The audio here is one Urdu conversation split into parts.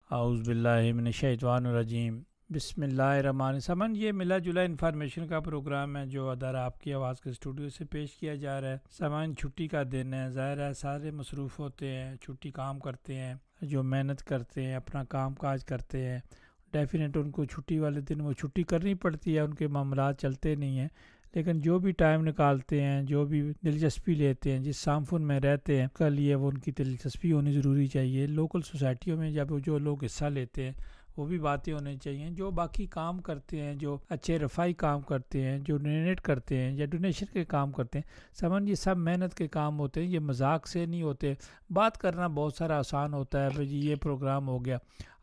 اعوذ باللہ من الشیطان الرجیم، بسم اللہ الرحمن الرحیم۔ سمن یہ ملا جلا انفارمیشن کا پروگرام ہے جو ادارہ آپ کی آواز کے اسٹوڈیو سے پیش کیا جا رہا ہے۔ سمن چھٹی کا دن ہے، ظاہر ہے سارے مصروف ہوتے ہیں، چھٹی کام کرتے ہیں، جو محنت کرتے ہیں، اپنا کام کاج کرتے ہیں، ڈیفینیٹ ان کو چھٹی والے دن وہ چھٹی کرنی پڑتی ہے، ان کے معاملات چلتے نہیں ہیں، لیکن جو بھی ٹائم نکالتے ہیں، جو بھی دلچسپی لیتے ہیں، جس سامفن میں رہتے ہیں کا لیے وہ ان کی دلچسپی ہونی ضروری چاہیے۔ لوکل سوسائٹیوں میں جب جو لوگ حصہ لیتے ہیں وہ بھی باتیں ہونی چاہیے۔ جو باقی کام کرتے ہیں، جو اچھے رفائی کام کرتے ہیں، جو ڈونیٹ کرتے ہیں یا ڈونیشن کے کام کرتے ہیں، سمجھ یہ سب محنت کے کام ہوتے ہیں، یہ مذاق سے نہیں ہوتے۔ بات کرنا بہت سارا آسان ہوتا ہے، بھائی یہ پروگرام ہو گیا،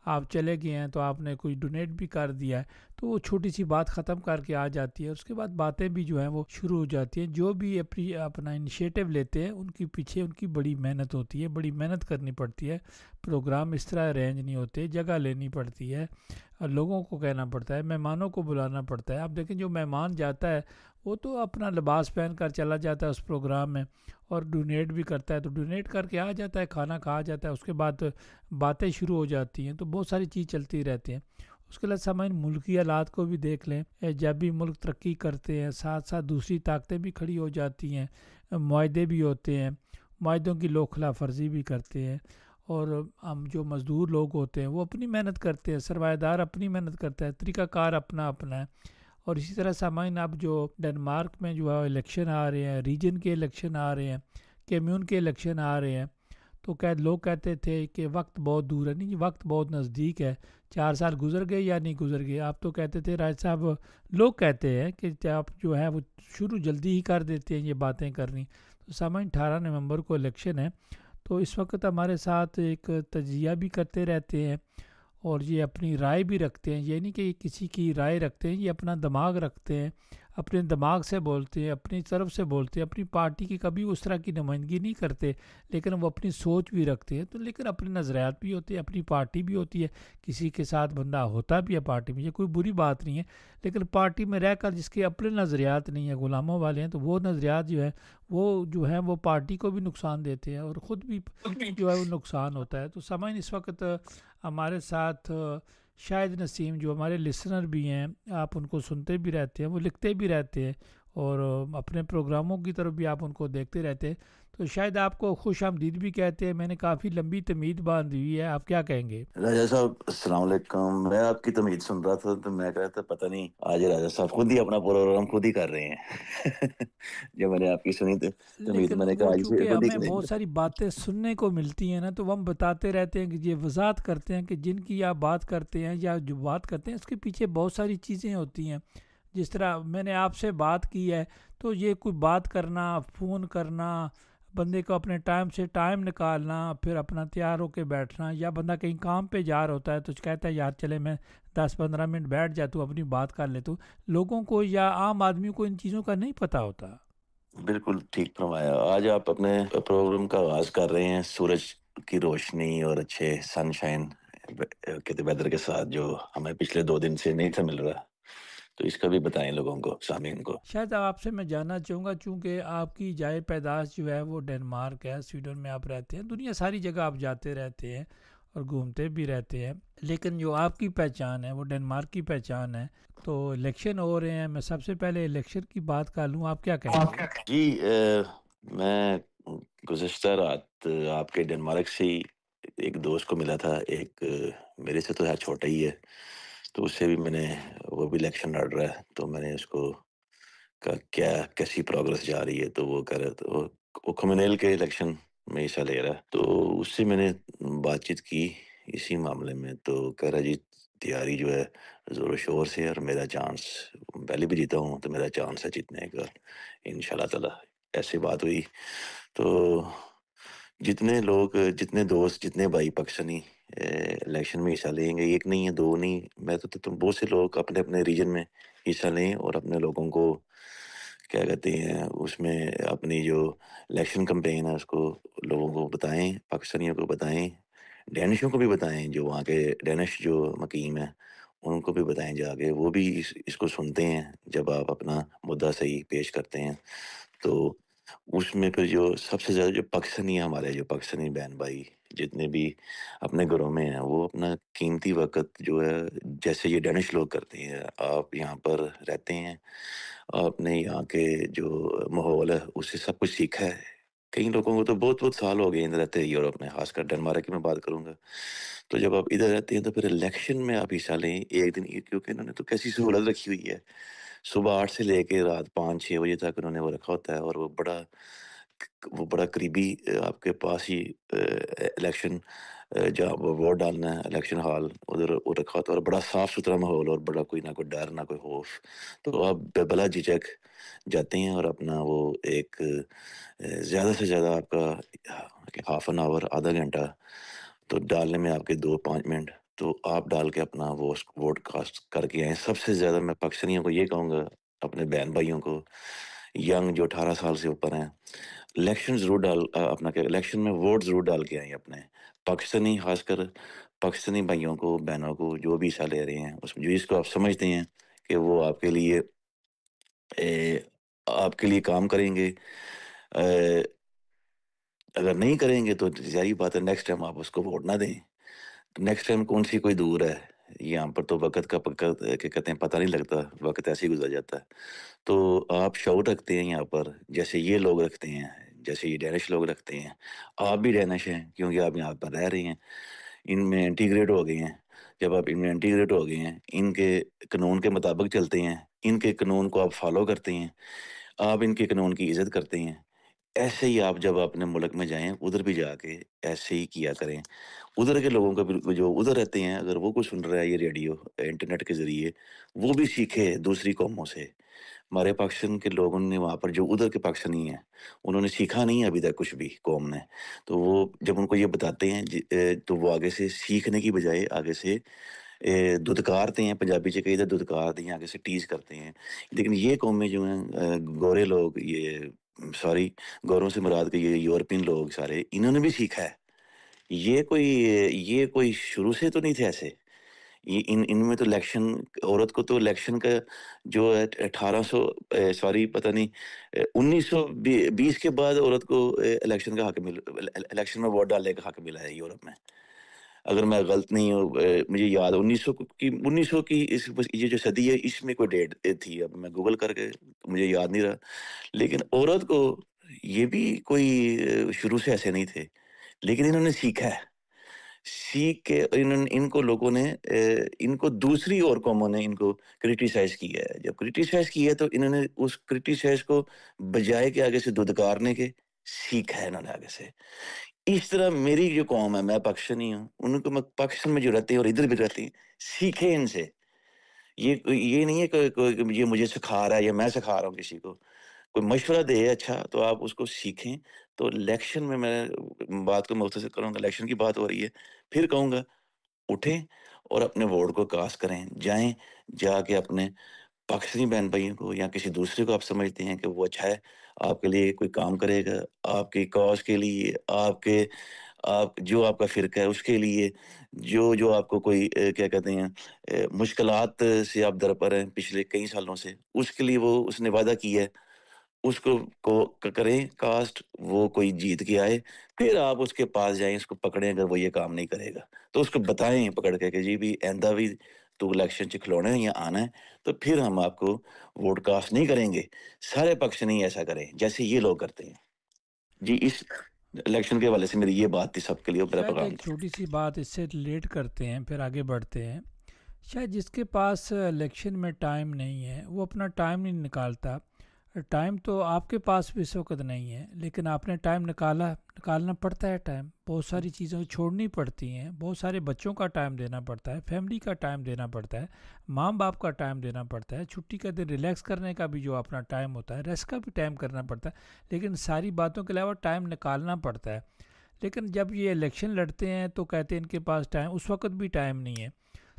آپ چلے گئے ہیں تو آپ نے کوئی ڈونیٹ بھی کر دیا ہے تو وہ چھوٹی سی بات ختم کر کے آ جاتی ہے، اس کے بعد باتیں بھی جو ہیں وہ شروع ہو جاتی ہیں۔ جو بھی اپنا انیشیٹو لیتے ہیں ان کی پیچھے ان کی بڑی محنت ہوتی ہے، بڑی محنت کرنی پڑتی ہے۔ پروگرام اس طرح ارینج نہیں ہوتے، جگہ لینی پڑتی ہے اور لوگوں کو کہنا پڑتا ہے، مہمانوں کو بلانا پڑتا ہے۔ آپ دیکھیں جو مہمان جاتا ہے وہ تو اپنا لباس پہن کر چلا جاتا ہے اس پروگرام میں، اور ڈونیٹ بھی کرتا ہے تو ڈونیٹ کر کے آ جاتا ہے، کھانا کھا جاتا ہے، اس کے بعد باتیں شروع ہو جاتی ہیں، تو بہت ساری چیز چلتی رہتی ہیں۔ اس کے علاوہ سامعین ملکی حالات کو بھی دیکھ لیں، جب بھی ملک ترقی کرتے ہیں ساتھ ساتھ دوسری طاقتیں بھی کھڑی ہو جاتی ہیں، معاہدے بھی ہوتے ہیں، معاہدوں کی لوگ خلاف ورزی بھی کرتے ہیں، اور ہم جو مزدور لوگ ہوتے ہیں وہ اپنی محنت کرتے ہیں، سرمایہ دار اپنی محنت کرتا ہے، طریقہ کار اپنا اپنا ہے۔ اور اسی طرح سامعین اب جو ڈنمارک میں جو ہے الیکشن آ رہے ہیں، ریجن کے الیکشن آ رہے ہیں، کمیون کے الیکشن آ رہے ہیں، تو لوگ کہتے تھے کہ وقت بہت دور ہے، نہیں وقت بہت نزدیک ہے، 4 سال گزر گئے یا نہیں گزر گئے۔ آپ تو کہتے تھے راج صاحب، لوگ کہتے ہیں کہ آپ جو ہے وہ شروع جلدی ہی کر دیتے ہیں یہ باتیں کرنی۔ تو سامعین 18 نومبر کو الیکشن ہے، تو اس وقت ہمارے ساتھ ایک تجزیہ بھی کرتے رہتے ہیں اور یہ اپنی رائے بھی رکھتے ہیں۔ یہ نہیں کہ یہ کسی کی رائے رکھتے ہیں، یہ اپنا دماغ رکھتے ہیں، اپنے دماغ سے بولتے ہیں، اپنی طرف سے بولتے ہیں، اپنی پارٹی کی کبھی اس طرح کی نمائندگی نہیں کرتے، لیکن وہ اپنی سوچ بھی رکھتے ہیں، تو لیکن اپنے نظریات بھی ہوتے ہیں، اپنی پارٹی بھی ہوتی ہے، کسی کے ساتھ بندہ ہوتا بھی ہے پارٹی میں، یہ کوئی بری بات نہیں ہے، لیکن پارٹی میں رہ کر جس کے اپنے نظریات نہیں ہیں، غلاموں والے ہیں، تو وہ نظریات جو ہے وہ پارٹی کو بھی نقصان دیتے ہیں اور خود بھی جو ہے وہ نقصان ہوتا ہے۔ تو سامعین اس وقت ہمارے ساتھ شاہد نسیم جو ہمارے لسنر بھی ہیں، آپ ان کو سنتے بھی رہتے ہیں، وہ لکھتے بھی رہتے ہیں اور اپنے پروگراموں کی طرف بھی آپ ان کو دیکھتے رہتے ہیں، تو شاید آپ کو خوش آمدید بھی کہتے ہیں۔ میں نے کافی لمبی تمہید باندھی ہوئی ہے، آپ کیا کہیں گے؟ راجہ صاحب السلام علیکم۔ میں آپ کی تمہید سن رہا تھا تو میں کہا تھا پتہ نہیں آج راجہ صاحب خود ہی اپنا پروگرام خود ہی کر رہے ہیں۔ جب میں نے آپ کی سنی تمہید، لیکن میں نے کہا وہ آج چونکہ خود ہمیں ہی بہت ساری باتیں سننے کو ملتی ہیں نا، تو ہم بتاتے رہتے ہیں کہ یہ وضاحت کرتے ہیں کہ جن کی آپ بات کرتے ہیں یا جو بات کرتے ہیں اس کے پیچھے بہت ساری چیزیں ہوتی ہیں۔ جس طرح میں نے آپ سے بات کی ہے، تو یہ کوئی بات کرنا، فون کرنا، بندے کو اپنے ٹائم سے ٹائم نکالنا، پھر اپنا تیار ہو کے بیٹھنا، یا بندہ کہیں کام پہ جا رہا ہوتا ہے تو کہتا ہے یار چلے میں 10-15 منٹ بیٹھ جاتا ہوں، اپنی بات کر لیتا ہوں۔ لوگوں کو یا عام آدمی کو ان چیزوں کا نہیں پتہ ہوتا۔ بالکل ٹھیک فرمایا۔ آج آپ اپنے پروگرام کا آغاز کر رہے ہیں سورج کی روشنی اور اچھے سن شائن کے ویدر کے ساتھ، جو ہمیں پچھلے 2 دن سے نہیں تھا مل رہا، تو اس کا بھی بتائیں لوگوں کو، سامعین کو۔ شاید آپ سے میں جاننا چاہوں گا، چونکہ آپ کی جائے پیدائش جو ہے وہ ڈنمارک ہے، سویڈن میں آپ رہتے ہیں، دنیا ساری جگہ آپ جاتے رہتے ہیں اور گھومتے بھی رہتے ہیں، لیکن جو آپ کی پہچان ہے وہ ڈنمارک کی پہچان ہے۔ تو الیکشن ہو رہے ہیں، میں سب سے پہلے الیکشن کی بات کر لوں، آپ کیا کہیں گے؟ جی، میں گزشتہ رات آپ کے ڈنمارک سے ہی ایک دوست کو ملا تھا، ایک میرے سے تو ہے چھوٹا ہی ہے، تو اس سے بھی میں نے، وہ بھی الیکشن لڑ رہا ہے، تو میں نے اس کو کہا کیسی پروگرس جا رہی ہے، تو وہ کہہ رہا تھا وہ کمیونل کے الیکشن میں حصہ لے رہا ہے، تو اس سے میں نے بات چیت کی اسی معاملے میں، تو کہہ رہا جی تیاری جو ہے زور و شور سے ہے، اور میرا چانس، پہلے بھی جیتا ہوں تو میرا چانس ہے جیتنے کا ان شاء اللہ تعالیٰ۔ ایسی بات ہوئی تو جتنے لوگ، جتنے دوست، جتنے بھائی پاکستانی الیکشن میں حصہ لیں گے، ایک نہیں ہے، دو نہیں، میں تو بہت سے لوگ اپنے اپنے ریجن میں حصہ لیں اور اپنے لوگوں کو کیا کہتے ہیں اس میں اپنی جو الیکشن کمپین ہے اس کو لوگوں کو بتائیں، پاکستانیوں کو بتائیں، ڈینشوں کو بھی بتائیں، جو وہاں کے ڈینش جو مقیم ہیں ان کو بھی بتائیں جا کے، وہ بھی اس کو سنتے ہیں جب آپ اپنا مدعا صحیح پیش کرتے ہیں۔ تو اس میں پھر جو سب سے زیادہ جو پاکستانی ہیں، ہمارے جو پاکستانی بہن بھائی جتنے بھی اپنے گھروں میں ہیں، وہ اپنا قیمتی وقت جو ہے، جیسے یہ ڈینش لوگ کرتے ہیں، آپ یہاں پر رہتے ہیں، آپ نے یہاں کے جو ماحول ہے اس سے سب کچھ سیکھا ہے. کئی لوگوں کو تو بہت بہت سال ہو گئے ادھر رہتے ہیں یورپ میں، خاص کر ڈنمارک کی میں بات کروں گا. تو جب آپ ادھر رہتے ہیں تو پھر الیکشن میں آپ حصہ لیں ایک دن، کیونکہ انہوں نے تو کیسی سہولت رکھی ہوئی ہے. صبح 8 سے لے کے رات 5-6 بجے تک انہوں نے وہ رکھا ہوتا ہے، اور وہ بڑا قریبی آپ کے پاس ہی الیکشن جہاں وہ ووٹ ڈالنا ہے، الیکشن ہال ادھر وہ رکھا ہوتا ہے، اور بڑا صاف ستھرا ماحول، اور بڑا کوئی نہ کوئی ڈر نہ کوئی خوف. تو آپ بلا جھجک جاتے ہیں، اور اپنا وہ ایک زیادہ سے زیادہ آپ کا ہاف این آور، آدھا گھنٹہ تو ڈالنے میں آپ کے 2-5 منٹ، تو آپ ڈال کے اپنا وہ ووٹ کاسٹ کر کے آئیں. سب سے زیادہ میں پاکستانیوں کو یہ کہوں گا، اپنے بہن بھائیوں کو، ینگ جو 18 سال سے اوپر ہیں، الیکشن ضرور اپنا کہ الیکشن میں ووٹ ضرور ڈال کے آئیں اپنے. پاکستانی، خاص کر پاکستانی بھائیوں کو، بہنوں کو، جو بھی حصہ لے رہے ہیں اس میں، جو اس کو آپ سمجھتے ہیں کہ وہ اے، آپ کے لیے کام کریں گے، اے، اگر نہیں کریں گے تو ظاہری بات ہے نیکسٹ ٹائم آپ اس کو ووٹ نہ دیں. نیکسٹ ٹائم کون سی کوئی دور ہے، یہاں پر تو وقت کا کہ کہتے ہیں پتہ نہیں لگتا، وقت ایسے ہی گزر جاتا ہے. تو آپ شعور رکھتے ہیں یہاں پر، جیسے یہ لوگ رکھتے ہیں، جیسے یہ ڈینش لوگ رکھتے ہیں. آپ بھی ڈینش ہیں کیونکہ آپ یہاں پر رہ رہے ہیں، ان میں انٹیگریٹ ہو گئے ہیں. جب آپ ان میں انٹیگریٹ ہو گئے ہیں، ان کے قانون کے مطابق چلتے ہیں، ان کے قانون کو آپ فالو کرتے ہیں، آپ ان کے قانون کی عزت کرتے ہیں. ایسے ہی آپ جب اپنے ملک میں جائیں، ادھر بھی جا کے ایسے ہی کیا کریں. ادھر کے لوگوں کا بھی، جو ادھر رہتے ہیں، اگر وہ کچھ سن رہا ہے یہ ریڈیو انٹرنیٹ کے ذریعے، وہ بھی سیکھے دوسری قوموں سے. ہمارے پاکستان کے لوگوں نے وہاں پر، جو ادھر کے پاکستانی ہیں، انہوں نے سیکھا نہیں ہے ابھی تک کچھ بھی قوم نے. تو وہ جب ان کو یہ بتاتے ہیں تو وہ آگے سے سیکھنے کی بجائے آگے سے دھتکارتے ہیں. پنجابی سے کہی تو دھتکارتے ہیں، آگے سے ٹیز کرتے ہیں. لیکن یہ قومیں جو ہیں، گورے لوگ، یہ سوری، گوروں سے مراد کے یہ یورپین لوگ سارے، انہوں نے بھی سیکھا ہے. یہ کوئی شروع سے تو نہیں تھے ایسے. ان میں تو الیکشن، عورت کو تو الیکشن کا جو ہے 1800 سوری پتہ نہیں 1920 کے بعد عورت کو الیکشن کا حق الیکشن میں ووٹ ڈالنے کا حق ملا ہے یورپ میں، اگر میں غلط نہیں ہوں. مجھے یاد 1900 کی یہ جو صدی ہے، اس میں کوئی ڈیٹ تھی، اب میں گوگل کر کے مجھے یاد نہیں رہا. لیکن عورت کو یہ بھی کوئی شروع سے ایسے نہیں تھے، لیکن انہوں نے سیکھا ہے. سیکھ کے ان کو لوگوں نے ان کو دوسری اور قوموں نے ان کو کرٹیسائز کیا ہے. جب کرٹیسائز کیا ہے تو انہوں نے اس کرٹیسائز کو بجائے کہ آگے سے دھتکارنے کے، سیکھا ہے انہوں نے آگے سے. اس طرح میری جو قوم ہے، میں پاکستانی ہوں، ان کو میں پاکستان میں جو رہتے ہیں اور ادھر بھی رہتے ہیں، سیکھے ان سے. یہ نہیں ہے کہ یہ مجھے سکھا رہا ہے یا میں سکھا رہا ہوں کسی کو. کوئی مشورہ دے اچھا تو آپ اس کو سیکھیں. تو الیکشن میں بات کو مختصر کروں گا، الیکشن کی بات ہو رہی ہے، پھر کہوں گا اٹھیں اور اپنے ووٹ کو کاسٹ کریں. جائیں، جا کے اپنے پاکستانی بہن بھائیوں کو یا کسی دوسرے کو آپ سمجھتے ہیں کہ وہ اچھا ہے، آپ کے لیے کوئی کام کرے گا، آپ کی کاز کے لیے، آپ جو آپ کا فرقہ ہے اس کے لیے، جو آپ کو کوئی کیا کہتے ہیں مشکلات سے آپ درپر ہیں پچھلے کئی سالوں سے، اس کے لیے اس نے وعدہ کیا ہے، اس کو کریں کاسٹ. وہ کوئی جیت کے آئے، پھر آپ اس کے پاس جائیں، اس کو پکڑیں. اگر وہ یہ کام نہیں کرے گا تو اس کو بتائیں پکڑ کے کہ جی بھی آئندہ بھی تو الیکشن چ کھلونا ہے یا آنا ہے، تو پھر ہم آپ کو ووٹ کاسٹ نہیں کریں گے. سارے پکش نہیں ایسا کریں جیسے یہ لوگ کرتے ہیں. جی، اس الیکشن کے حوالے سے میری یہ بات تھی سب کے لیے، اور میرا شاید پیغام ایک تھا. چھوٹی سی بات اس سے ریلیٹ کرتے ہیں، پھر آگے بڑھتے ہیں. شاید جس کے پاس الیکشن میں ٹائم نہیں ہے، وہ اپنا ٹائم نہیں نکالتا. ٹائم تو آپ کے پاس بھی اس وقت نہیں ہے، لیکن آپ نے ٹائم نکالنا پڑتا ہے. ٹائم بہت ساری چیزیں چھوڑنی پڑتی ہیں، بہت سارے بچوں کا ٹائم دینا پڑتا ہے، فیملی کا ٹائم دینا پڑتا ہے، ماں باپ کا ٹائم دینا پڑتا ہے، چھٹی کا دن ریلیکس کرنے کا بھی جو اپنا ٹائم ہوتا ہے، ریسٹ کا بھی ٹائم کرنا پڑتا ہے. لیکن ساری باتوں کے علاوہ ٹائم نکالنا پڑتا ہے. لیکن جب یہ الیکشن لڑتے ہیں تو کہتے ہیں ان کے پاس ٹائم، اس وقت بھی ٹائم نہیں ہے.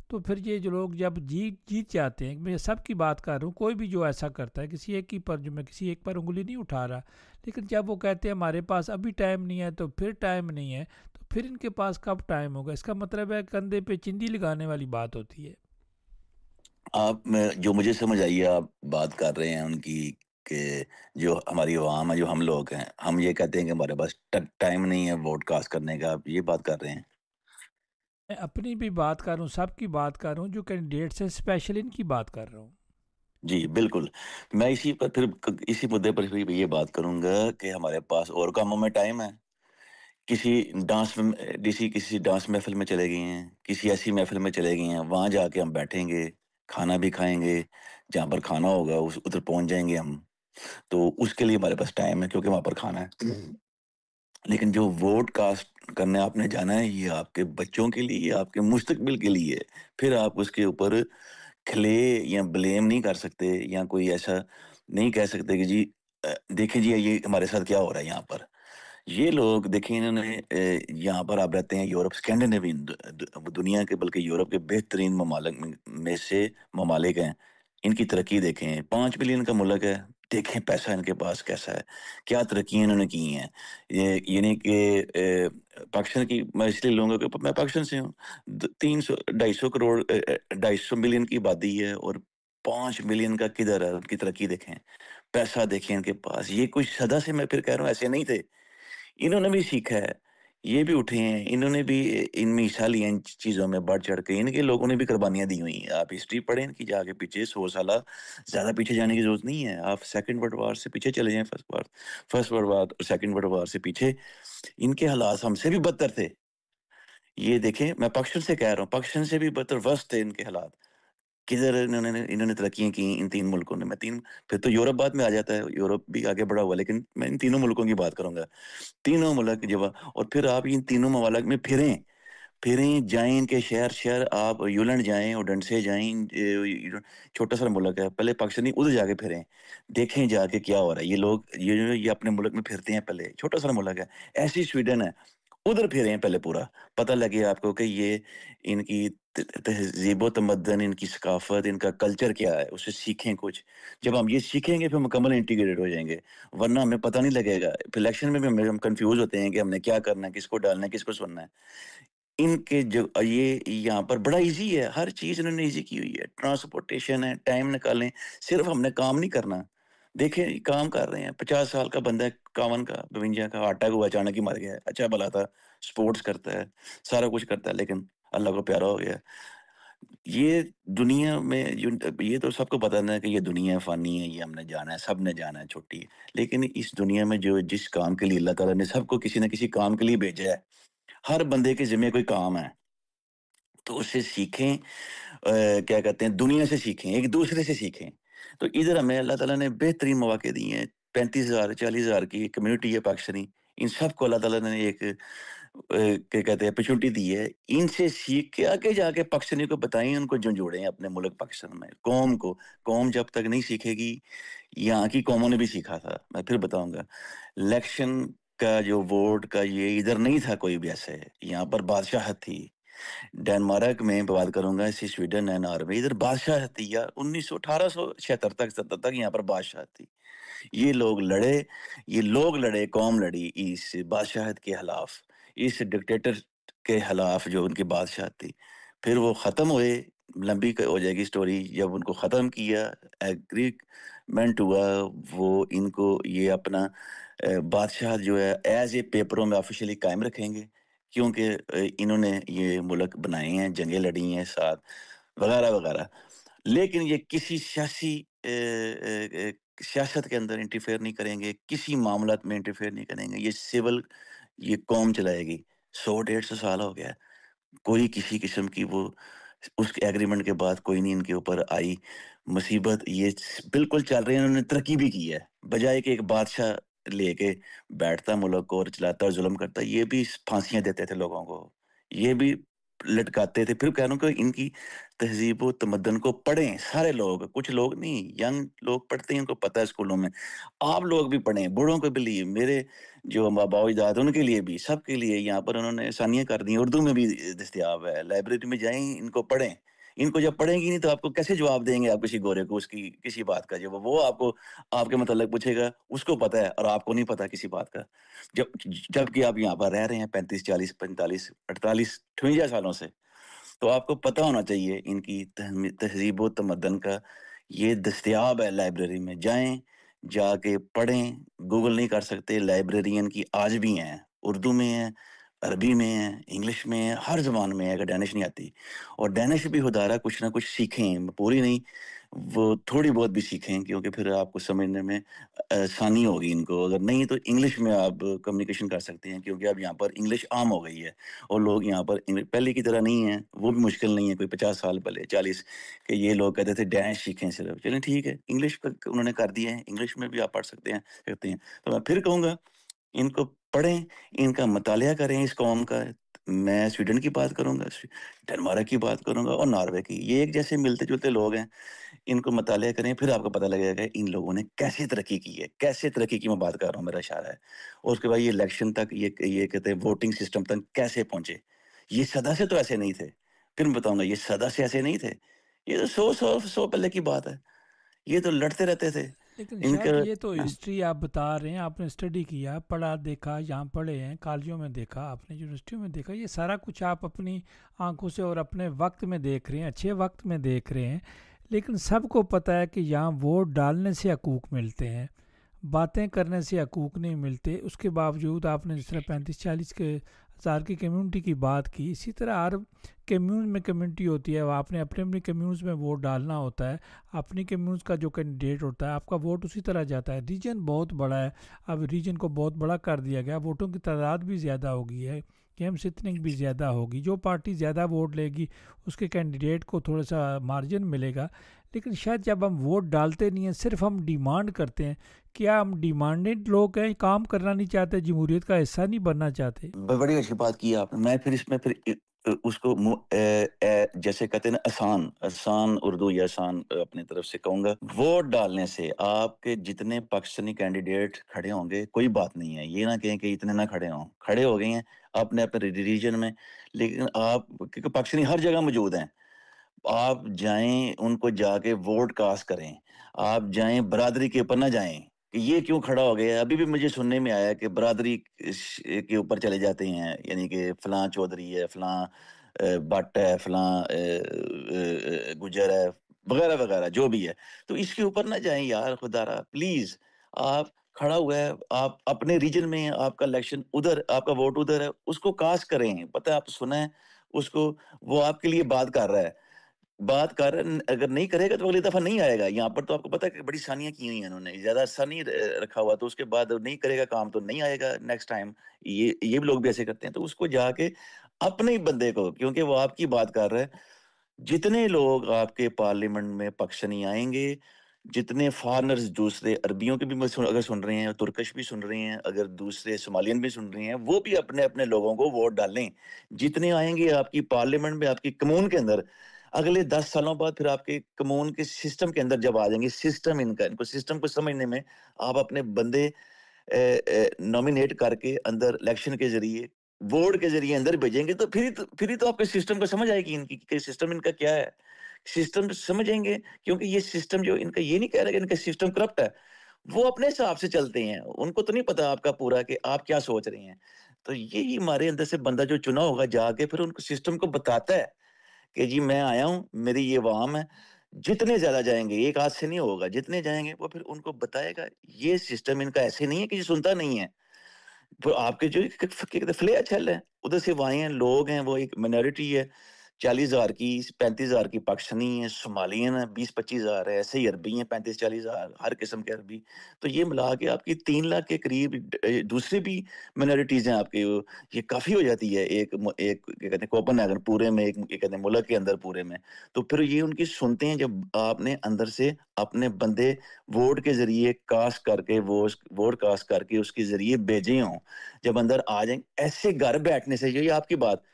تو پھر یہ جو لوگ جب جیت جاتے ہیں، میں سب کی بات کر رہا ہوں، کوئی بھی جو ایسا کرتا ہے، کسی ایک کی پر جو میں کسی ایک پر انگلی نہیں اٹھا رہا، لیکن جب وہ کہتے ہیں ہمارے پاس ابھی ٹائم نہیں ہے، تو پھر ٹائم نہیں ہے، تو پھر ان کے پاس کب ٹائم ہوگا؟ اس کا مطلب ہے کندھے پہ چندی لگانے والی بات ہوتی ہے. آپ میں جو مجھے سمجھ آئی ہے، آپ بات کر رہے ہیں ان کی کہ جو ہماری عوام ہے، جو ہم لوگ ہیں، ہم یہ کہتے ہیں کہ ہمارے پاس ٹائم نہیں ہے ووٹ کاسٹ کرنے کا، آپ یہ بات کر رہے ہیں؟ میں اپنی بھی بات کر رہا ہوں، سب کی بات کر رہا ہوں، جو کینڈیڈیٹس ہیں اسپیشل ان کی بات کر رہا ہوں۔ جی بالکل، میں اسی پر پھر اسی مدعے پر بھی یہ بات کروں گا کہ ہمارے پاس اور کاموں میں ٹائم ہے۔ کسی ڈانس محفل میں چلے گئے ہیں، کسی ایسی محفل میں چلے گئے ہیں، وہاں جا کے ہم بیٹھیں گے، کھانا بھی کھائیں گے، جہاں پر کھانا ہوگا ادھر پہنچ جائیں گے ہم، تو اس کے لیے ہمارے پاس ٹائم ہے کیونکہ وہاں پر کھانا ہے۔ لیکن جو ووٹ کاسٹ کرنے آپ نے جانا ہے، یہ آپ کے بچوں کے لیے، آپ کے مستقبل کے لیے ہے۔ پھر آپ اس کے اوپر کھلے یا بلیم نہیں کر سکتے، یا کوئی ایسا نہیں کہہ سکتے کہ جی دیکھیں جی یہ ہمارے ساتھ کیا ہو رہا ہے یہاں پر۔ یہ لوگ دیکھیں، انہوں نے یہاں پر آپ رہتے ہیں یورپ، اسکینڈینیوین دنیا کے، بلکہ یورپ کے بہترین ممالک میں سے ممالک ہیں۔ ان کی ترقی دیکھیں، 5 بلین کا ملک ہے، دیکھیں پیسہ ان کے پاس کیسا ہے، کیا ترقی انہوں نے کی ہیں۔ یعنی کہ پاکستان کی میں اس لیے لوں گا کہ میں پاکستان سے ہوں۔ 300 250 کروڑ 250 ملین کی آبادی ہے، اور 5 ملین کا کدھر ہے؟ ان کی ترقی دیکھیں، پیسہ دیکھیں ان کے پاس۔ یہ کچھ سدا سے، میں پھر کہہ رہا ہوں، ایسے نہیں تھے، انہوں نے بھی سیکھا ہے، یہ بھی اٹھے ہیں، انہوں نے بھی ان میں حصہ لیا، ان چیزوں میں بڑھ چڑھ کے، ان کے لوگوں نے بھی قربانیاں دی ہوئی ہیں۔ آپ ہسٹری پڑھیں ان کی جا کے پیچھے، 100 سالہ زیادہ پیچھے جانے کی ضرورت نہیں ہے۔ آپ سیکنڈ ورلڈ وار سے پیچھے چلے جائیں، فرسٹ ورلڈ وار اور سیکنڈ ورلڈ وار سے پیچھے، ان کے حالات ہم سے بھی بدتر تھے۔ یہ دیکھیں، میں پاکستان سے کہہ رہا ہوں، پاکستان سے بھی بدتر ورسٹ تھے ان کے حالات۔ کدھر انہوں نے ترقیاں کی ان 3 ملکوں نے۔ پھر تو یورپ بعد میں آ جاتا ہے، یورپ بھی آگے بڑھا ہوا، لیکن میں ان 3 ملکوں کی بات کروں گا۔ تینوں ملک جب، اور پھر آپ ان 3 ممالک میں پھریں جائیں، ان کے شہر آپ یولینڈ جائیں، اڈن سے جائیں، چھوٹا سا ملک ہے، پہلے پاکستانی ادھر جا کے پھریں، دیکھیں جا کے کیا ہو رہا ہے۔ یہ لوگ یہ اپنے ملک میں پھرتے ہیں، پہلے چھوٹا سا ملک ہے، ایسی سویڈن ہے، ادھر پھریں پہلے، پورا پتہ لگے آپ کو کہ یہ ان کی تہذیب و تمدن، ان کی ثقافت، ان کا کلچر کیا ہے، اسے سیکھیں کچھ۔ جب ہم یہ سیکھیں گے پھر مکمل انٹیگریٹ ہو جائیں گے، ورنہ ہمیں پتہ نہیں لگے گا۔ پھر الیکشن میں بھی ہم کنفیوز ہوتے ہیں کہ ہم نے کیا کرنا ہے، کس کو ڈالنا ہے، کس کو سننا ہے۔ ان کے جو یہ یہاں پر بڑا ایزی ہے، ہر چیز انہوں نے ایزی کی ہوئی ہے، ٹرانسپورٹیشن ہے، ٹائم نکالیں، صرف ہم نے کام نہیں کرنا۔ دیکھیں کام کر رہے ہیں، 50 سال کا بندہ ہے، 51 کا 52 کا اٹیک ہوا، اچانک ہی مر گیا ہے، اچھا بھلا تھا، سپورٹس کرتا ہے، سارا کچھ کرتا ہے، لیکن اللہ کو پیارا ہو گیا۔ یہ دنیا میں یہ تو سب کو پتہ نا کہ یہ دنیا فانی ہے، یہ ہم نے جانا ہے، سب نے جانا ہے، چھٹی ہے۔ لیکن اس دنیا میں جو جس کام کے لیے اللہ تعالیٰ نے سب کو کسی نہ کسی کام کے لیے بھیجا ہے، ہر بندے کے ذمہ کوئی کام ہے، تو اسے سیکھیں۔ کیا کہتے ہیں، دنیا سے سیکھیں، ایک دوسرے سے سیکھیں۔ تو ادھر ہمیں اللہ تعالیٰ نے بہترین مواقع دیے ہیں، 35,000 40,000 کی کمیونٹی ہے پاکستانی، ان سب کو اللہ تعالیٰ نے ایک کیا کہتے ہیں اپرچونٹی دی ہے۔ ان سے سیکھ کے آگے جا کے پاکستانی کو بتائیں، ان کو جو جوڑیں اپنے ملک پاکستان میں، قوم کو۔ قوم جب تک نہیں سیکھے گی، یہاں کی قوموں نے بھی سیکھا تھا، میں پھر بتاؤں گا، الیکشن کا جو ووٹ کا یہ ادھر نہیں تھا کوئی بھی ایسے، یہاں پر بادشاہت تھی۔ ڈنمارک میں بات کروں گا، اسی سویڈن ہے، ناروے، ادھر بادشاہت تھی، یا 1876 تک 70 تک یہاں پر بادشاہت تھی۔ یہ لوگ لڑے، قوم لڑی اس بادشاہت کے خلاف، اس ڈکٹیٹر کے خلاف جو ان کی بادشاہت تھی۔ پھر وہ ختم ہوئے، لمبی ہو جائے گی سٹوری۔ جب ان کو ختم کیا، ایگریمنٹ ہوا، وہ ان کو یہ اپنا بادشاہت جو ہے ایز اے پیپروں میں آفیشیلی قائم رکھیں گے، کیونکہ انہوں نے یہ ملک بنائے ہیں، جنگیں لڑی ہیں ساتھ، وغیرہ وغیرہ۔ لیکن یہ کسی سیاست کے اندر انٹرفیئر نہیں کریں گے، کسی معاملات میں انٹرفیئر نہیں کریں گے، یہ سول، یہ قوم چلائے گی۔ 100 150 سال ہو گیا، کوئی کسی قسم کی وہ اس ایگریمنٹ کے بعد کوئی نہیں ان کے اوپر آئی مصیبت۔ یہ بالکل چل رہے ہیں، انہوں نے ترقی بھی کی ہے، بجائے کہ ایک بادشاہ لے کے بیٹھتا ملک کو اور چلاتا اور ظلم کرتا، یہ بھی پھانسیاں دیتے تھے لوگوں کو، یہ بھی لٹکاتے تھے۔ پھر کہہ رہا ہوں کہ ان کی تہذیب و تمدن کو پڑھیں سارے لوگ، کچھ لوگ نہیں، ینگ لوگ پڑھتے ہیں، ان کو پتہ ہے اسکولوں میں، آپ لوگ بھی پڑھیں، بوڑھوں کے بھی لیے، میرے جو بابا اجداد ان کے لیے بھی، سب کے لیے یہاں پر انہوں نے آسانیاں کر دی، اردو میں بھی دستیاب ہے، لائبریری میں جائیں، ان کو پڑھیں۔ ان کو جب پڑھیں گی نہیں تو آپ کو کیسے جواب دیں گے آپ کسی گورے کو، اس کی کسی بات کا؟ جب وہ آپ کو آپ کے متعلق پوچھے گا، اس کو پتہ ہے اور آپ کو نہیں پتہ کسی بات کا، جب کہ آپ یہاں پر رہ رہے ہیں 35 40 45 48 58 سالوں سے، تو آپ کو پتہ ہونا چاہیے ان کی تہذیب و تمدن کا۔ یہ دستیاب ہے، لائبریری میں جائیں، جا کے پڑھیں. گوگل نہیں کر سکتے, لائبریرین کی آج بھی ہیں, اردو میں ہیں, عربی میں ہیں, انگلش میں ہیں, ہر زبان میں ہے. اگر ڈینش نہیں آتی, اور ڈینش بھی خدا رہا کچھ نہ کچھ سیکھیں, پوری نہیں, وہ تھوڑی بہت بھی سیکھیں, کیونکہ پھر آپ کو سمجھنے میں آسانی ہوگی ان کو. اگر نہیں تو انگلش میں آپ کمیونیکیشن کر سکتے ہیں, کیونکہ اب یہاں پر انگلش عام ہو گئی ہے, اور لوگ یہاں پر پہلے کی طرح نہیں ہیں, وہ بھی مشکل نہیں ہے کوئی 50 سال پہلے 40 کہ یہ لوگ کہتے تھے ڈینش سیکھیں صرف. چلیں ٹھیک ہے, انگلش پہ انہوں نے کر دیا ہے, انگلش میں بھی آپ پڑھ سکتے ہیں. تو میں پھر کہوں گا ان کو پڑھیں, ان کا مطالعہ کریں اس قوم کا. میں سویڈن کی بات کروں گا, ڈنمارک کی بات کروں گا, اور ناروے کی. یہ ایک جیسے ملتے جلتے لوگ ہیں, ان کو مطالعہ کریں, پھر آپ کو پتہ لگے گا ان لوگوں نے کیسے ترقی کی ہے. کیسے ترقی کی میں بات کر رہا ہوں, میرا اشارہ ہے. اور اس کے بعد یہ الیکشن تک, یہ کہتے ہیں ووٹنگ سسٹم تک کیسے پہنچے. یہ صدا سے تو ایسے نہیں تھے, پھر میں بتاؤں گا یہ صدا سے ایسے نہیں تھے. یہ تو سو پہلے کی بات ہے. یہ تو لڑتے رہتے تھے لیکن ان کا. شاید یہ تو ہسٹری آپ بتا رہے ہیں, آپ نے اسٹڈی کیا, پڑھا دیکھا, یہاں پڑھے ہیں, کالجوں میں دیکھا آپ نے, یونیورسٹیوں میں دیکھا, یہ سارا کچھ آپ اپنی آنکھوں سے اور اپنے وقت میں دیکھ رہے ہیں, اچھے وقت میں دیکھ رہے ہیں. لیکن سب کو پتہ ہے کہ یہاں ووٹ ڈالنے سے حقوق ملتے ہیں, باتیں کرنے سے حقوق نہیں ملتے. اس کے باوجود آپ نے جس طرح 35-40 کے ہزار کی کمیونٹی کی بات کی, اسی طرح ہر کمیون میں کمیونٹی ہوتی ہے, آپ نے اپنے اپنی کمیونز میں ووٹ ڈالنا ہوتا ہے. اپنی کمیونز کا جو کینڈیڈیٹ ہوتا ہے, آپ کا ووٹ اسی طرح جاتا ہے. ریجن بہت بڑا ہے, اب ریجن کو بہت بڑا کر دیا گیا, ووٹوں کی تعداد بھی زیادہ ہو گئی ہے, گیم سٹنگ بھی زیادہ ہوگی. جو پارٹی زیادہ ووٹ لے گی اس کے کینڈیڈیٹ کو تھوڑا سا مارجن ملے گا. لیکن شاید جب ہم ووٹ ڈالتے نہیں ہیں, صرف ہم ڈیمانڈ کرتے ہیں. کیا ہم ڈیمانڈڈ لوگ ہیں, کام کرنا نہیں چاہتے, جمہوریت کا حصہ نہیں بننا چاہتے؟ بڑی اچھی بات کی آپ نے. میں پھر اس میں پھر اس کو جیسے کہتے ہیں نا آسان اردو یا آسان اپنی طرف سے کہوں گا. ووٹ ڈالنے سے آپ کے جتنے پاکستانی کینڈیڈیٹ کھڑے ہوں گے کوئی بات نہیں ہے, یہ نہ کہیں کہ اتنے نہ کھڑے ہوں, کھڑے ہو گئے ہیں اپنے اپنے ریجن میں. لیکن آپ کیونکہ پاکستانی ہر جگہ موجود ہیں, آپ جائیں ان کو جا کے ووٹ کاسٹ کریں. آپ جائیں برادری کے اوپر نہ جائیں کہ یہ کیوں کھڑا ہو گیا. ابھی بھی مجھے سننے میں آیا کہ برادری کے اوپر چلے جاتے ہیں, یعنی کہ فلاں چودھری ہے, فلاں بٹ ہے, فلاں گجر ہے, وغیرہ وغیرہ جو بھی ہے. تو اس کے اوپر نہ جائیں یار, خدا را پلیز. آپ کھڑا ہوا ہے, آپ اپنے ریجن میں ہیں, آپ کا الیکشن ادھر, آپ کا ووٹ ادھر ہے, اس کو کاسٹ کریں. پتہ ہے آپ سنیں اس کو, وہ آپ کے لیے بات کر رہا ہے, اگر نہیں کرے گا تو اگلی دفعہ نہیں آئے گا. یہاں پر تو آپ کو پتا ہے کہ بڑی ثانیہ کی ہوئی ہیں انہوں نے, زیادہ عرصہ نہیں رکھا ہوا, تو اس کے بعد نہیں کرے گا کام تو نہیں آئے گا نیکسٹ ٹائم. یہ بھی لوگ بھی ایسے کرتے ہیں. تو اس کو جا کے اپنے بندے کو, کیونکہ وہ آپ کی بات کر رہا ہے, جتنے لوگ آپ کے پارلیمنٹ میں پاکستانی آئیں گے, جتنے فارنرز دوسرے عربیوں کے بھی اگر سن رہے ہیں, ترکش بھی سن رہے ہیں, اگر دوسرے صومالین بھی سن رہے ہیں, وہ بھی اپنے اپنے لوگوں کو ووٹ ڈالیں. جتنے آئیں گے آپ کی پارلیمنٹ میں, آپ کی کمون کے اندر, اگلے 10 سالوں بعد پھر آپ کے کمون کے سسٹم کے اندر جب آ جائیں گے, سسٹم ان کو سسٹم کو سمجھنے میں آپ اپنے بندے نومینیٹ کر کے اندر الیکشن کے ذریعے, ووٹ کے ذریعے اندر بھیجیں گے, تو پھر ہی تو آپ کے سسٹم کو سمجھ آئے گی ان کی سسٹم ان کا کیا ہے. سسٹم سمجھیں گے, کیونکہ یہ سسٹم جو ان کا, یہ نہیں کہہ رہا کہ ان کا سسٹم کرپٹ ہے, وہ اپنے حساب سے چلتے ہیں, ان کو تو نہیں پتا آپ کا پورا کہ آپ کیا سوچ رہے ہیں. تو یہی ہمارے اندر سے بندہ جو چنا ہوگا جا کے پھر ان کو سسٹم کو بتاتا ہے کہ جی میں آیا ہوں, میری یہ عوام ہے. جتنے زیادہ جائیں گے, ایک ہاتھ سے نہیں ہوگا, جتنے جائیں گے وہ پھر ان کو بتائے گا. یہ سسٹم ان کا ایسے نہیں ہے کہ یہ سنتا نہیں ہے. تو آپ کے جو فلے چھل ہے ادھر سے وہاں ہیں, لوگ ہیں, وہ ایک مائنورٹی ہے, 40,000 کی 35,000 کی پاکستانی ہیں, صومالین ہیں 20-25,000 ہے, ایسے ہی عربی ہیں 35-40,000, ہر قسم کے عربی. تو یہ ملا کے آپ کی 3 لاکھ کے قریب دوسری بھی مائنورٹیز ہیں آپ کے, یہ کافی ہو جاتی ہے ایک کہتے ہیں کوپن ہیگن پورے میں, ایک کہتے ہیں ملک کے اندر پورے میں. تو پھر یہ ان کی سنتے ہیں جب آپ نے اندر سے اپنے بندے ووٹ کے ذریعے کاسٹ کر کے, ووٹ کاسٹ کر کے اس کے ذریعے بھیجے ہوں, جب اندر آ جائیں ایسے گھر بیٹھنے سے, یہ آپ کی بات.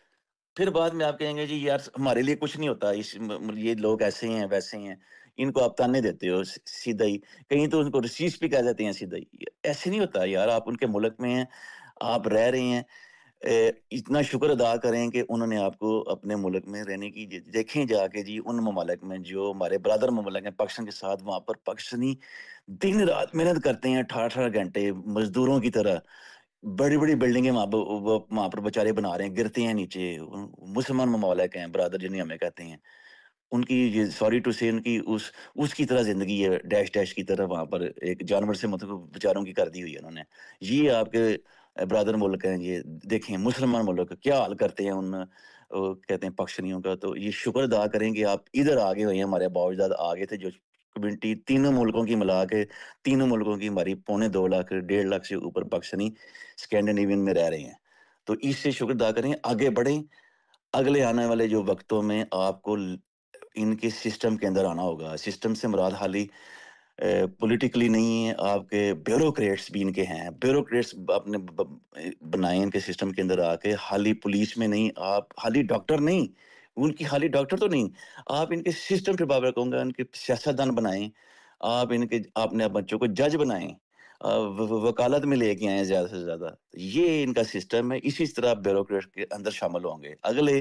پھر بعد میں آپ کہیں گے جی یار ہمارے لیے کچھ نہیں ہوتا, یہ لوگ ایسے ہیں ویسے ہیں, ان کو آپ تانے دیتے ہو سیدھا ہی, کہیں تو ان کو رسیس بھی کہہ دیتے ہیں سیدھا ہی. ایسے نہیں ہوتا یار, آپ ان کے ملک میں ہیں, آپ رہ رہے ہیں, اتنا شکر ادا کریں کہ انہوں نے آپ کو اپنے ملک میں رہنے کی. دیکھیں جا کے جی ان ممالک میں جو ہمارے برادر ممالک ہیں پاکستان کے ساتھ, وہاں پر پاکستانی دن رات محنت کرتے ہیں 18 گھنٹے مزدوروں کی طرح. بڑی بڑی بلڈنگیں وہاں پر بیچارے بنا رہے ہیں, گرتے ہیں نیچے. مسلمان ممالک ہیں برادر جنہیں ہمیں کہتے ہیں, ان کی یہ سوری ٹو سے ان کی اس کی طرح زندگی ہے، ڈیش ڈیش کی طرح وہاں پر ایک جانور سے مطلب بیچاروں کی کر دی ہوئی ہے انہوں نے۔ یہ آپ کے برادر ملک ہیں یہ، دیکھیں مسلمان ملک کیا حال کرتے ہیں ان کہتے ہیں پکشنیوں کا۔ تو یہ شکر ادا کریں کہ آپ ادھر آگے ہوئے ہیں، ہمارے باوجداد آگے تھے جو کمیونٹی تینوں ملکوں کی ملا کے، تینوں ملکوں کی ہماری 2.25 لاکھ 1.5 لاکھ سے اوپر پاکستانی اسکینڈینیوین میں رہ رہے ہیں۔ تو اس سے شکر ادا کریں، آگے بڑھیں۔ اگلے آنے والے جو وقتوں میں آپ کو ان کے سسٹم کے اندر آنا ہوگا۔ سسٹم سے مراد حالی پولیٹیکلی نہیں ہے، آپ کے بیوروکریٹس بھی ان کے ہیں، بیوروکریٹس اپنے بنائے ان کے سسٹم کے اندر آ کے، حالی پولیس میں نہیں، آپ حالی ڈاکٹر نہیں، ان کی حالی ڈاکٹر تو نہیں، آپ ان کے سسٹم پہ بابر کہوں گا، ان کے سیاستدان بنائیں، آپ ان کے اپنے بچوں کو جج بنائیں، وکالت میں لے کے آئیں زیادہ سے زیادہ۔ یہ ان کا سسٹم ہے، اسی طرح بیوروکریٹ کے اندر شامل ہوں گے۔ اگلے